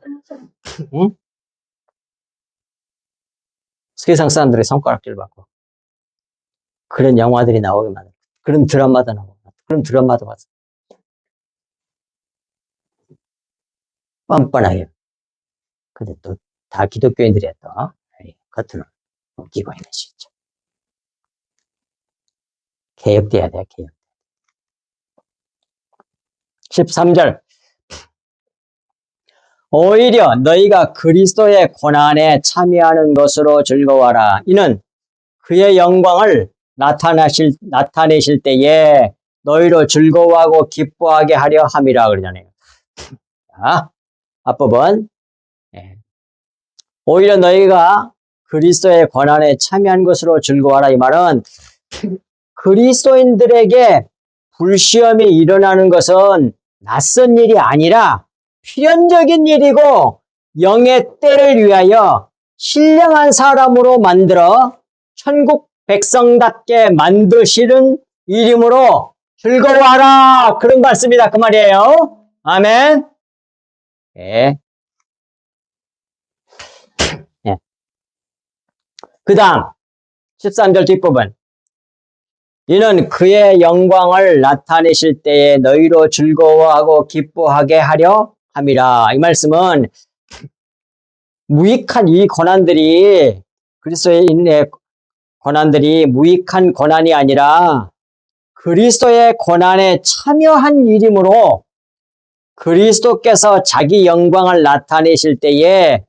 응? 세상 사람들의 손가락질 받고. 그런 영화들이 나오게 만들어. 그런 드라마도 나오고. 그런 드라마도 봤어. 뻔뻔하게. 근데 또, 다 기독교인들이야, 또. 겉으로 웃기고 있네, 진짜. 개혁돼야 돼, 개혁. 13절. 오히려 너희가 그리스도의 고난에 참여하는 것으로 즐거워하라. 이는 그의 영광을 나타내실 때에 너희로 즐거워하고 기뻐하게 하려 함이라 그러잖아요. 자, 앞부분. 오히려 너희가 그리스도의 고난에 참여한 것으로 즐거워하라. 이 말은 그리스도인들에게 불시험이 일어나는 것은 낯선 일이 아니라 필연적인 일이고 영의 때를 위하여 신령한 사람으로 만들어 천국 백성답게 만드시는 이름으로 즐거워하라. 그런 말씀이다. 그 말이에요. 아멘. 예. 예. 그 다음 13절 뒷부분. 이는 그의 영광을 나타내실 때에 너희로 즐거워하고 기뻐하게 하려 함이라. 이 말씀은 무익한 이 고난들이 그리스도인의 고난들이 무익한 고난이 아니라 그리스도의 고난에 참여한 일이므로 그리스도께서 자기 영광을 나타내실 때에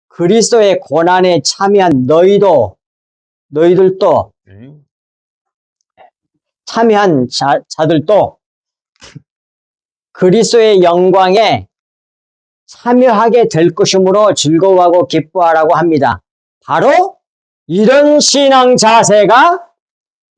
그리스도의 고난에 참여한 너희들도 참여한 자들도 그리스도의 영광에 참여하게 될 것이므로 즐거워하고 기뻐하라고 합니다. 바로 이런 신앙 자세가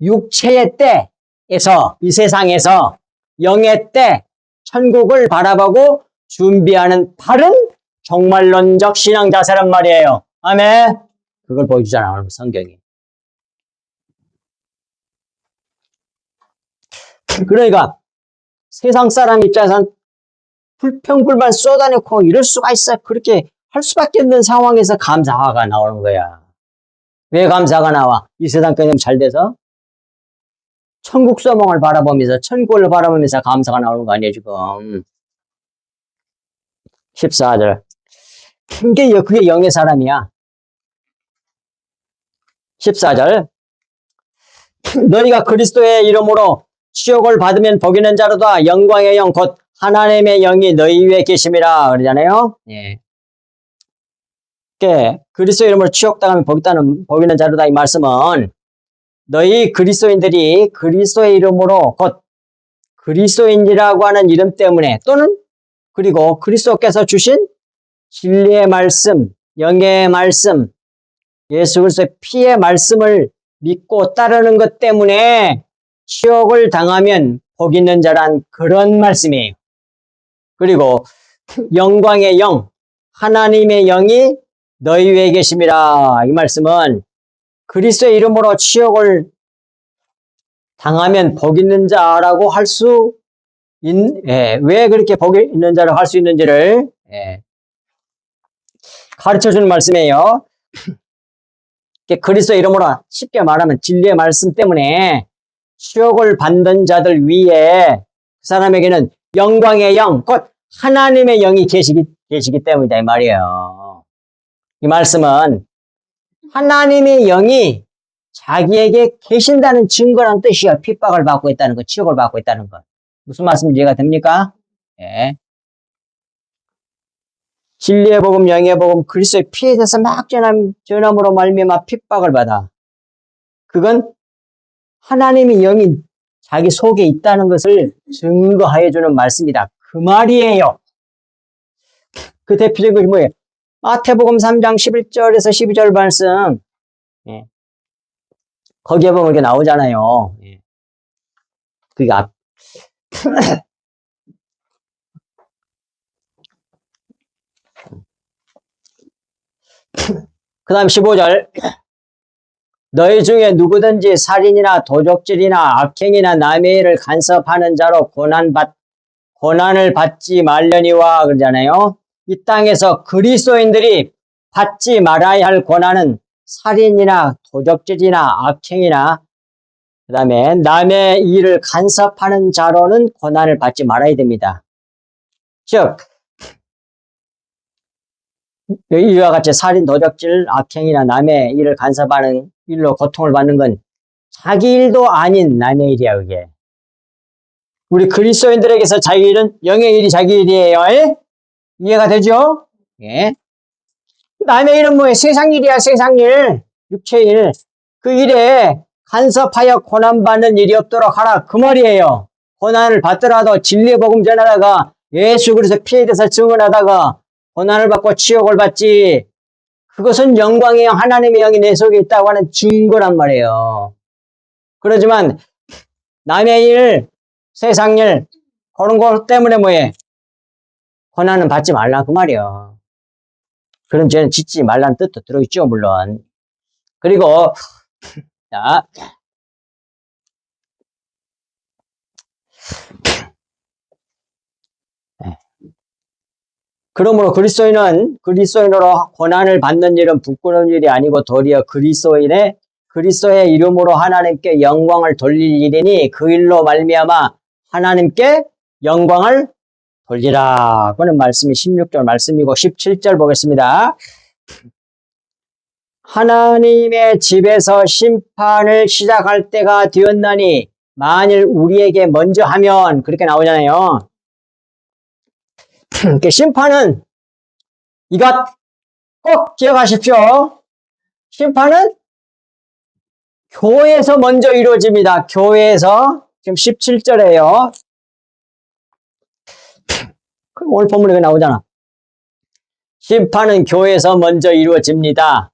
육체의 때에서, 이 세상에서 영의 때, 천국을 바라보고 준비하는 바른 종말론적 신앙 자세란 말이에요. 아멘. 그걸 보여주잖아, 오늘 성경이. 그러니까 세상 사람 입장에서는 불평불만 쏟아내고 이럴 수가 있어. 그렇게 할 수밖에 없는 상황에서 감사가 나오는 거야. 왜 감사가 나와? 이 세상 그냥 잘 돼서? 천국 소망을 바라보면서, 천국을 바라보면서 감사가 나오는 거 아니에요, 지금. 14절. 그게 영의 사람이야. 14절. 너희가 그리스도의 이름으로 치욕을 받으면 복 있는 자로다. 영광의 영, 곧 하나님의 영이 너희 위에 계심이라. 그러잖아요. 예. 그리스도 이름으로 치욕당하면 복 있는 자로다. 이 말씀은 너희 그리스도인들이 그리스도의 이름으로 곧 그리스도인이라고 하는 이름 때문에 또는 그리고 그리스도께서 주신 진리의 말씀, 영의 말씀, 예수 그리스도의 피의 말씀을 믿고 따르는 것 때문에 치욕을 당하면 복 있는 자란 그런 말씀이에요. 그리고 영광의 영, 하나님의 영이 너희 위에 계심이라. 이 말씀은 그리스도의 이름으로 치욕을 당하면 복 있는 자라고 할 수 왜 그렇게 복 있는 자라고 할 수 있는지를 가르쳐주는 말씀이에요. 그리스도 이름으로 쉽게 말하면 진리의 말씀 때문에 치욕을 받는 자들 위에 그 사람에게는 영광의 영, 곧 하나님의 영이 계시기 때문이다 이 말이에요. 이 말씀은 하나님의 영이 자기에게 계신다는 증거라는 뜻이야. 핍박을 받고 있다는 것, 치욕을 받고 있다는 것. 무슨 말씀인지 이해가 됩니까? 예. 진리의 복음, 영의 복음, 그리스도의 피에 대해서 막 전함으로 말미암아 핍박을 받아. 그건 하나님의 영이 자기 속에 있다는 것을 증거하여 주는 말씀이다. 그 말이에요. 그 대표적인 것이 뭐예요? 마태복음 3장 11절에서 12절 말씀. 예. 거기에 보면 이렇게 나오잖아요. 예. 그게 그 다음 15절. 너희 중에 누구든지 살인이나 도적질이나 악행이나 남의 일을 간섭하는 자로 고난을 받지 말려니와 그러잖아요. 이 땅에서 그리스도인들이 받지 말아야 할 고난은 살인이나 도적질이나 악행이나 그 다음에 남의 일을 간섭하는 자로는 고난을 받지 말아야 됩니다. 즉 이와 같이 살인, 도적질, 악행이나 남의 일을 간섭하는 일로 고통을 받는 건 자기 일도 아닌 남의 일이야 그게. 우리 그리스도인들에게서 자기 일은 영의 일이 자기 일이에요. 예? 이해가 되죠? 예. 남의 일은 뭐예요? 세상 일이야, 세상 일. 육체 일. 그 일에 간섭하여 고난받는 일이 없도록 하라. 그 말이에요. 고난을 받더라도 진리의 복음 전하다가 예수 그리스도 피에 대해서 증언하다가 고난을 받고 치욕을 받지. 그것은 영광의 영, 하나님의 영이 내 속에 있다고 하는 증거란 말이에요. 그러지만 남의 일, 세상 일, 그런 것 때문에 뭐해? 고난은 받지 말라 그 말이에요. 그런 죄는 짓지 말라는 뜻도 들어있죠, 물론. 그리고 자, 그러므로 그리스도인으로 고난을 받는 일은 부끄러운 일이 아니고 도리어 그리스도의 이름으로 하나님께 영광을 돌릴 일이니 그 일로 말미암아 하나님께 영광을 돌리라. 그는 말씀이 16절 말씀이고 17절 보겠습니다. 하나님의 집에서 심판을 시작할 때가 되었나니 만일 우리에게 먼저 하면 그렇게 나오잖아요. 심판은 이것 꼭 기억하십시오. 심판은 교회에서 먼저 이루어집니다. 교회에서 지금 17절에요. 오늘 본문에 나오잖아. 심판은 교회에서 먼저 이루어집니다.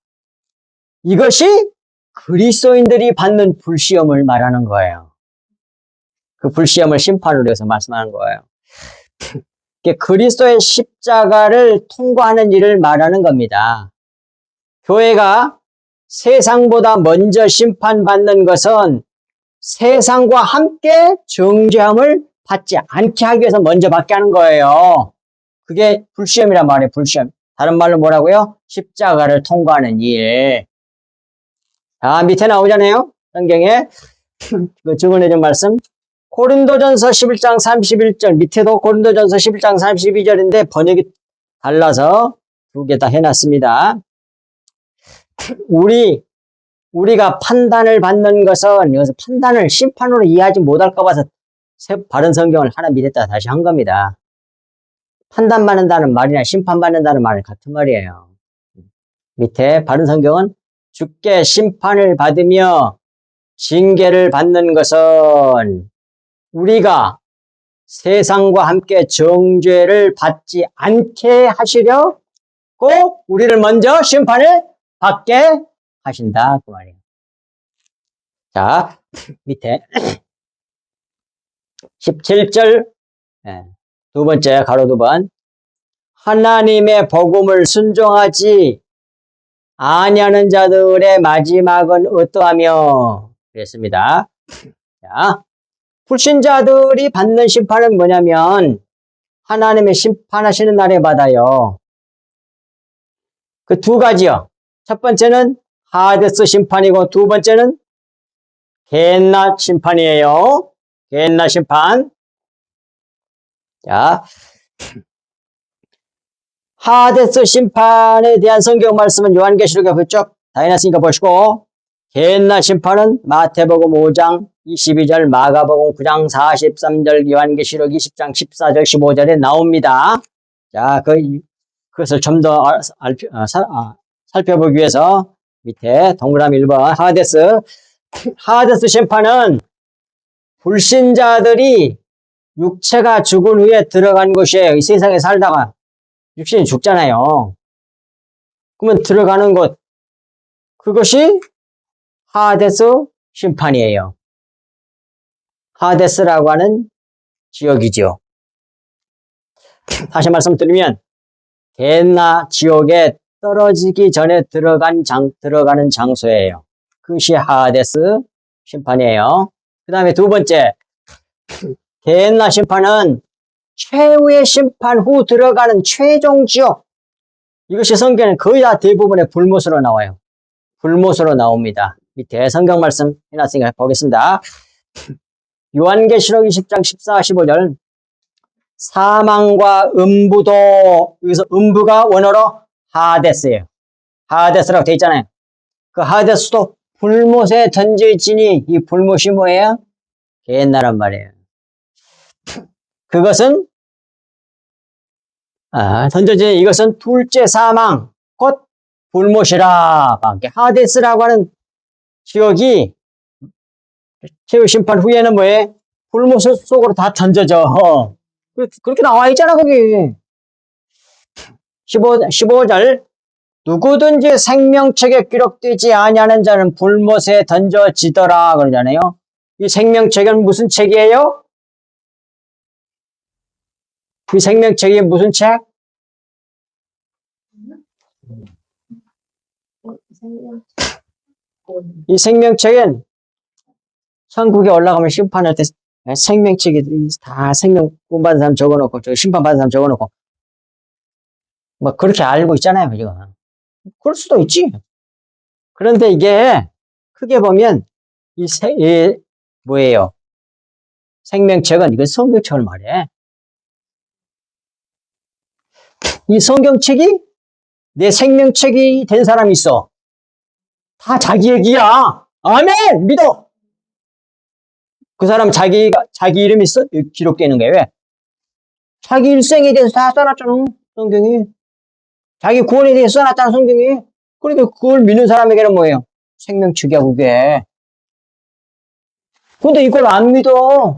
이것이 그리스도인들이 받는 불시험을 말하는 거예요. 그 불시험을 심판으로 해서 말씀하는 거예요. 그리스도의 십자가를 통과하는 일을 말하는 겁니다. 교회가 세상보다 먼저 심판받는 것은 세상과 함께 정죄함을 받지 않게 하기 위해서 먼저 받게 하는 거예요. 그게 불시험이란 말이에요. 불시험. 다른 말로 뭐라고요? 십자가를 통과하는 일. 자, 밑에 나오잖아요. 성경에 그 증언해준 말씀. 고린도전서 11장 31절 밑에도 고린도전서 11장 32절인데 번역이 달라서 두 개 다 해놨습니다. 우리가 판단을 받는 것은 여기서 판단을 심판으로 이해하지 못할까 봐서 바른 성경을 하나 밑에다 다시 한 겁니다. 판단받는다는 말이나 심판받는다는 말은 같은 말이에요. 밑에 바른 성경은 주께 심판을 받으며 징계를 받는 것은 우리가 세상과 함께 정죄를 받지 않게 하시려 꼭 우리를 먼저 심판을 받게 하신다. 그 말이에요. 자, 밑에 17절 두 번째 가로 두 번 하나님의 복음을 순종하지 아니하는 자들의 마지막은 어떠하며 그랬습니다. 자, 불신자들이 받는 심판은 뭐냐면 하나님의 심판하시는 날에 받아요. 그 두 가지요. 첫 번째는 하데스 심판이고 두 번째는 게헨나 심판이에요. 게헨나 심판. 자, 하데스 심판에 대한 성경 말씀은 요한계시록에 그쪽 다 해놨으니까 보시고 게헨나 심판은 마태복음 5장 22절, 마가복음 9장 43절, 요한계시록 20장 14절, 15절에 나옵니다. 자, 그것을 좀 더 살펴보기 위해서 밑에 동그라미 1번 하데스 심판은 불신자들이 육체가 죽은 후에 들어간 곳이에요. 이 세상에 살다가 육신이 죽잖아요. 그러면 들어가는 곳, 그것이 하데스 심판이에요. 하데스라고 하는 지역이죠. 다시 말씀드리면 게헨나 지옥에 떨어지기 전에 들어가는 장소예요. 그것이 하데스 심판이에요. 그 다음에 두 번째, 게헨나 심판은 최후의 심판 후 들어가는 최종 지옥. 이것이 성경에 거의 다 대부분의 불못으로 나와요. 불못으로 나옵니다. 밑에 성경 말씀 해놨으니까 보겠습니다. 요한계시록 20장 14, 15절 사망과 음부도, 여기서 음부가 원어로 하데스예요. 하데스라고 되어 있잖아요. 그 하데스도 불못에 던져지니 이 불못이 뭐예요? 게헨나란 말이에요. 그것은 던져지니 이것은 둘째 사망, 곧 불못이라. 하데스라고 하는 지역이 최후 심판 후에는 뭐예요? 불못 속으로 다 던져져. 그렇게 나와 있잖아, 거기. 15절. 누구든지 생명책에 기록되지 아니하는 자는 불못에 던져지더라. 그러잖아요. 이 생명책은 무슨 책이에요? 이 생명책이 무슨 책? 이 생명책은 천국에 올라가면 심판할 때 생명책이 다 생명 구원받은 사람 적어놓고 심판받은 사람 적어놓고 뭐 그렇게 알고 있잖아요. 지금. 그럴 수도 있지. 그런데 이게 크게 보면 이 뭐예요? 생명책은 이건 성경책을 말해. 이 성경책이 내 생명책이 된 사람이 있어. 다 자기 얘기야. 아멘! 믿어! 그 사람 자기 이름이 기록되는 거예요. 왜? 자기 일생에 대해서 다 써놨잖아. 성경이. 자기 구원에 대해서 써놨잖아. 성경이. 그러니까 그걸 믿는 사람에게는 뭐예요? 생명책이야, 그게. 근데 이걸 안 믿어.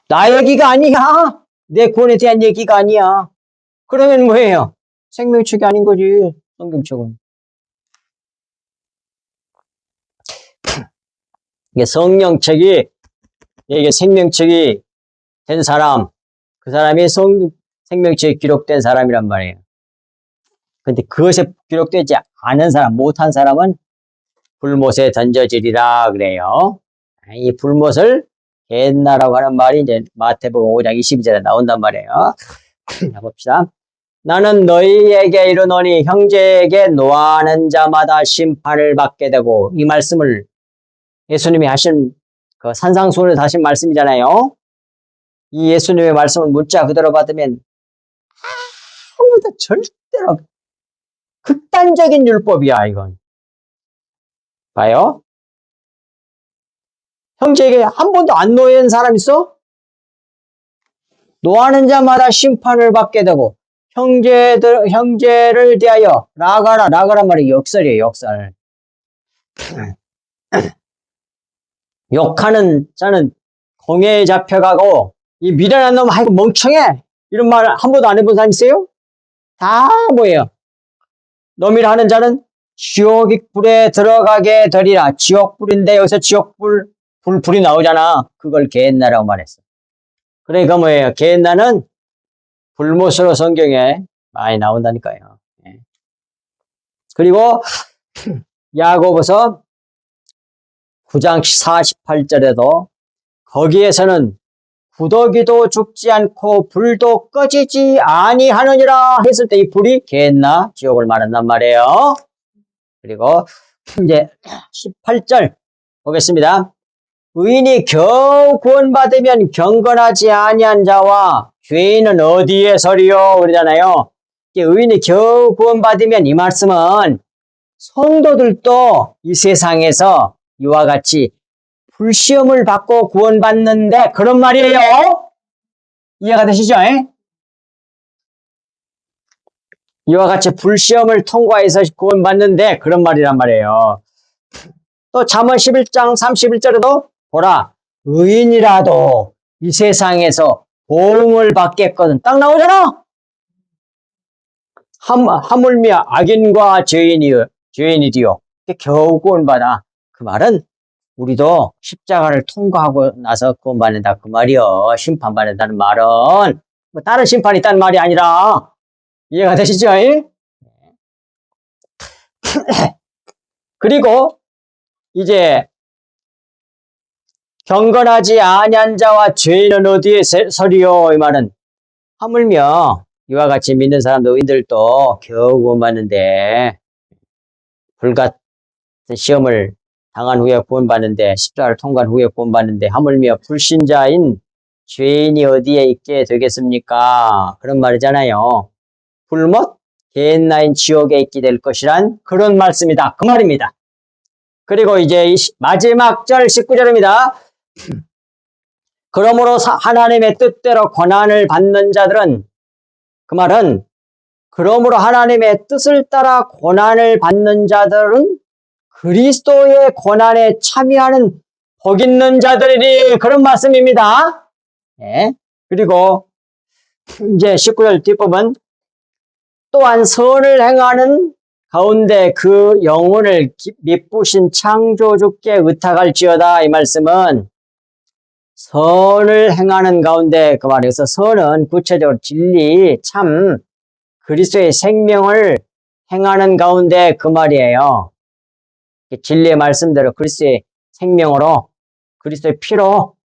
나 얘기가 아니야. 내 구원에 대한 얘기가 아니야. 그러면 뭐예요? 생명책이 아닌 거지. 성경책은. 이게 이게 생명책이 된 사람, 그 사람이 생명책에 기록된 사람이란 말이에요. 근데 그것에 기록되지 않은 사람, 못한 사람은 불못에 던져지리라 그래요. 이 불못을 게헨나라고 하는 말이 이제 마태복음 5장 22절에 나온단 말이에요. 자, 봅시다. 나는 너희에게 이르노니 형제에게 노하는 자마다 심판을 받게 되고, 이 말씀을 예수님이 하신 그 산상수훈에서 하신 말씀이잖아요. 이 예수님의 말씀을 문자 그대로 받으면 아무도 절대로 극단적인 율법이야, 이건. 봐요. 형제에게 한 번도 안 노한 사람 있어? 노하는 자마다 심판을 받게 되고 형제를 대하여 라가란 말이 역설이에요, 역설. 욕하는 자는 공회에 잡혀가고, 이 미련한 놈, 아이고, 멍청해! 이런 말 한 번도 안 해본 사람 있어요? 다 뭐예요? 놈이라 하는 자는 지옥 불에 들어가게 되리라. 지옥불인데, 여기서 불이 나오잖아. 그걸 게hen나라고 말했어. 그러니까 뭐예요? 게hen나는 불못으로 성경에 많이 나온다니까요. 예. 그리고 야고보서 9장 48절에도 거기에서는 구더기도 죽지 않고 불도 꺼지지 아니하느니라 했을 때 이 불이 게hen나 지옥을 말한단 말이에요. 그리고 이제 18절 보겠습니다. 의인이 겨우 구원받으면 경건하지 아니한 자와 죄인은 어디에 서리요? 그러잖아요. 의인이 겨우 구원받으면 이 말씀은 성도들도 이 세상에서 이와 같이 불시험을 받고 구원받는데 그런 말이에요. 이해가 되시죠? 이와 같이 불시험을 통과해서 구원받는데 그런 말이란 말이에요. 또 잠언 11장 31절에도 보라, 의인이라도 이 세상에서 보응을 받겠거든. 딱 나오잖아. 하물며 악인과 죄인이디요. 겨우 구원받아. 그 말은 우리도 십자가를 통과하고 나서 구원받는다. 그 말이요. 심판받는다는 말은 뭐 다른 심판이 있다는 말이 아니라 이해가 되시죠? 그리고 이제 경건하지 아니한 자와 죄인은 어디에 서리요? 이 말은 하물며 이와 같이 믿는 사람들 의인들도 겨우 구원받는데 불같은 시험을 당한 후에 구원받는데 십자가를 통과한 후에 구원받는데 하물며 불신자인 죄인이 어디에 있게 되겠습니까? 그런 말이잖아요. 불못 게hen나인 지옥에 있게 될 것이란 그런 말씀이다. 그 말입니다. 그리고 이제 마지막 절 19절입니다. 그러므로 하나님의 뜻대로 고난을 받는 자들은 그 말은 그러므로 하나님의 뜻을 따라 고난을 받는 자들은 그리스도의 고난에 참여하는 복 있는 자들이니 그런 말씀입니다. 네. 그리고 이제 19절 뒷부분 또한 선을 행하는 가운데 그 영혼을 미쁘신 창조주께 의탁할지어다. 이 말씀은 선을 행하는 가운데 그 말에서 선은 구체적으로 진리, 참 그리스도의 생명을 행하는 가운데 그 말이에요. 진리의 말씀대로 그리스도의 생명으로 그리스도의 피로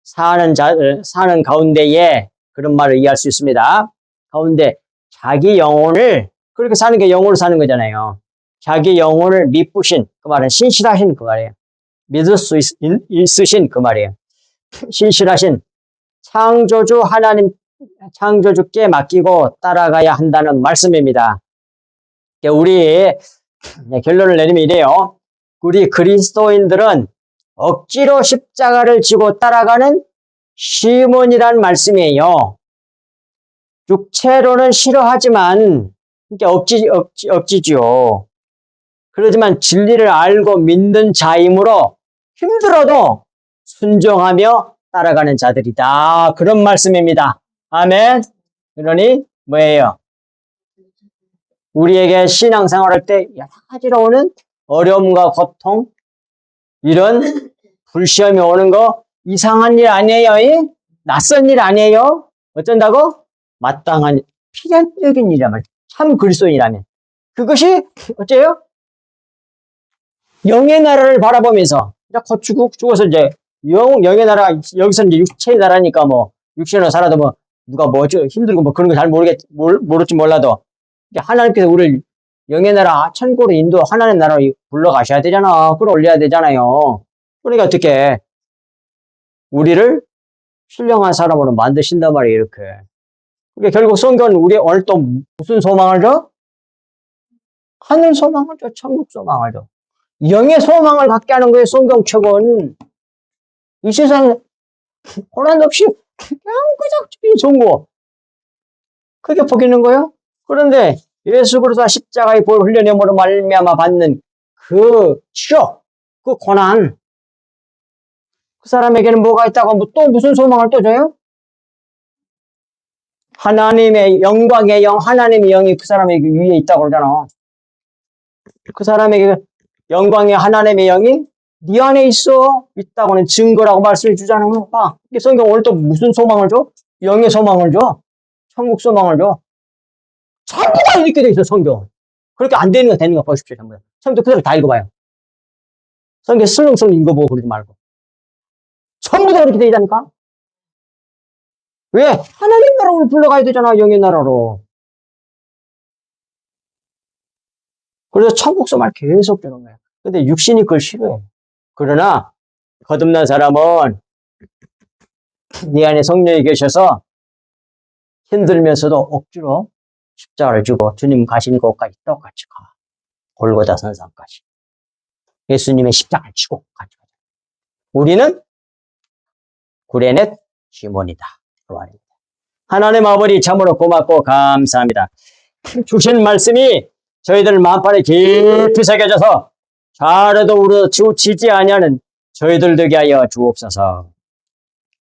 사는 가운데에 그런 말을 이해할 수 있습니다. 가운데 자기 영혼을 그렇게 사는 게 영혼으로 사는 거잖아요. 자기 영혼을 미쁘신 그 말은 신실하신 그 말이에요. 믿을 수 있으신 그 말이에요. 신실하신 창조주 하나님 창조주께 맡기고 따라가야 한다는 말씀입니다. 우리 결론을 내리면 이래요. 우리 그리스도인들은 억지로 십자가를 지고 따라가는 시몬이란 말씀이에요. 육체로는 싫어하지만 억지죠. 그러지만 진리를 알고 믿는 자이므로 힘들어도 순종하며 따라가는 자들이다. 그런 말씀입니다. 아멘. 그러니 뭐예요? 우리에게 신앙생활할 때 여러 가지로 오는 어려움과 고통, 이런 불시험이 오는 거 이상한 일 아니에요? 낯선 일 아니에요? 어쩐다고? 마땅한 필연적인 일이라면 참 그리스도인이라면 그것이 어째요? 영의 나라를 바라보면서 곧 죽어서 이제 영의 나라 여기서 이제 육체의 나라니까 뭐 육신으로 살아도 뭐 누가 뭐 힘들고 뭐 그런 거 잘 모를지 몰라도 하나님께서 우리를 영의 나라 천국으로 인도 하나님 나라로 불러가셔야 되잖아. 끌어올려야 되잖아요. 그러니까 어떻게 우리를 신령한 사람으로 만드신단 말이에요. 이렇게. 그러니까 결국 성경은 우리 오늘 또 무슨 소망을 줘? 하늘 소망을 줘. 천국 소망을 줘. 영의 소망을 갖게 하는 거예요. 성경 책은. 이 세상에 고난 없이 그냥 그저 좋은 거. 그게 복 있는 거예요? 그런데 예수 그리스도가 십자가의 보혈 흘려냄으로 말미암아 받는 그 치욕, 그 고난, 그 사람에게는 뭐가 있다고 또 무슨 소망을 또 줘요? 하나님의 영광의 영, 하나님의 영이 그 사람에게 위에 있다고 그러잖아. 그 사람에게 영광의 하나님의 영이 네 안에 있다고는 증거라고 말씀해 주잖아요. 이 성경 오늘 또 무슨 소망을 줘? 영의 소망을 줘. 천국 소망을 줘. 전부 다 이렇게 돼 있어, 성경. 그렇게 안 되는 거 되는 거 보십시오, 전부 다. 성경 그대로 다 읽어봐요. 성경 슬렁슬렁 읽어보고 그러지 말고. 전부 다 그렇게 돼 있다니까? 왜? 하나님 나라로 불러가야 되잖아, 영의 나라로. 그래서 천국 소망을 계속 주는 거야. 근데 육신이 그걸 싫어해. 그러나 거듭난 사람은 네 안에 성령이 계셔서 힘들면서도 억지로 십자가를 주고 주님 가신 곳까지 똑같이 가. 골고다 선상까지. 예수님의 십자가를 지고 같이 가자. 우리는 구레넷 시몬이다. 그 말입니다. 하나님 아버지 참으로 고맙고 감사합니다. 주신 말씀이 저희들 마음판에 깊이 새겨져서 잘해도 우려 치우치지 아니하는 저희들 되게 하여 주옵소서.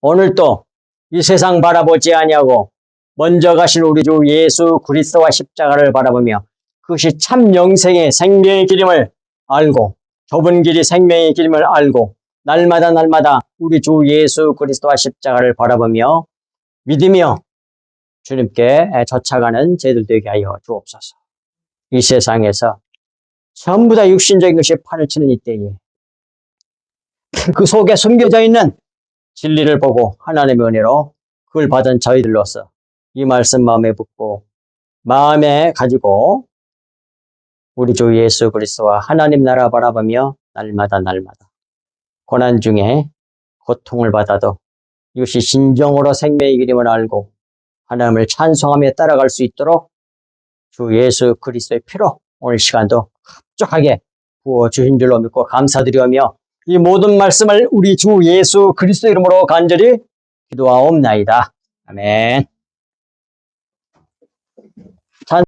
오늘도 이 세상 바라보지 아니하고 먼저 가신 우리 주 예수 그리스도와 십자가를 바라보며 그것이 참 영생의 생명의 길임을 알고 좁은 길이 생명의 길임을 알고 날마다 우리 주 예수 그리스도와 십자가를 바라보며 믿으며 주님께 쫓아가는 저희들 되게 하여 주옵소서. 이 세상에서 전부 다 육신적인 것이 판을 치는 이때에 그 속에 숨겨져 있는 진리를 보고 하나님의 은혜로 그걸 받은 저희들로서 이 말씀 마음에 붙고 마음에 가지고 우리 주 예수 그리스도와 하나님 나라 바라보며 날마다 고난 중에 고통을 받아도 이것이 진정으로 생명의 길임을 알고 하나님을 찬송하며 따라갈 수 있도록 주 예수 그리스도의 피로 오늘 시간도 흡족하게 부어주신 줄로 믿고 감사드리며 이 모든 말씀을 우리 주 예수 그리스도 이름으로 간절히 기도하옵나이다. 아멘.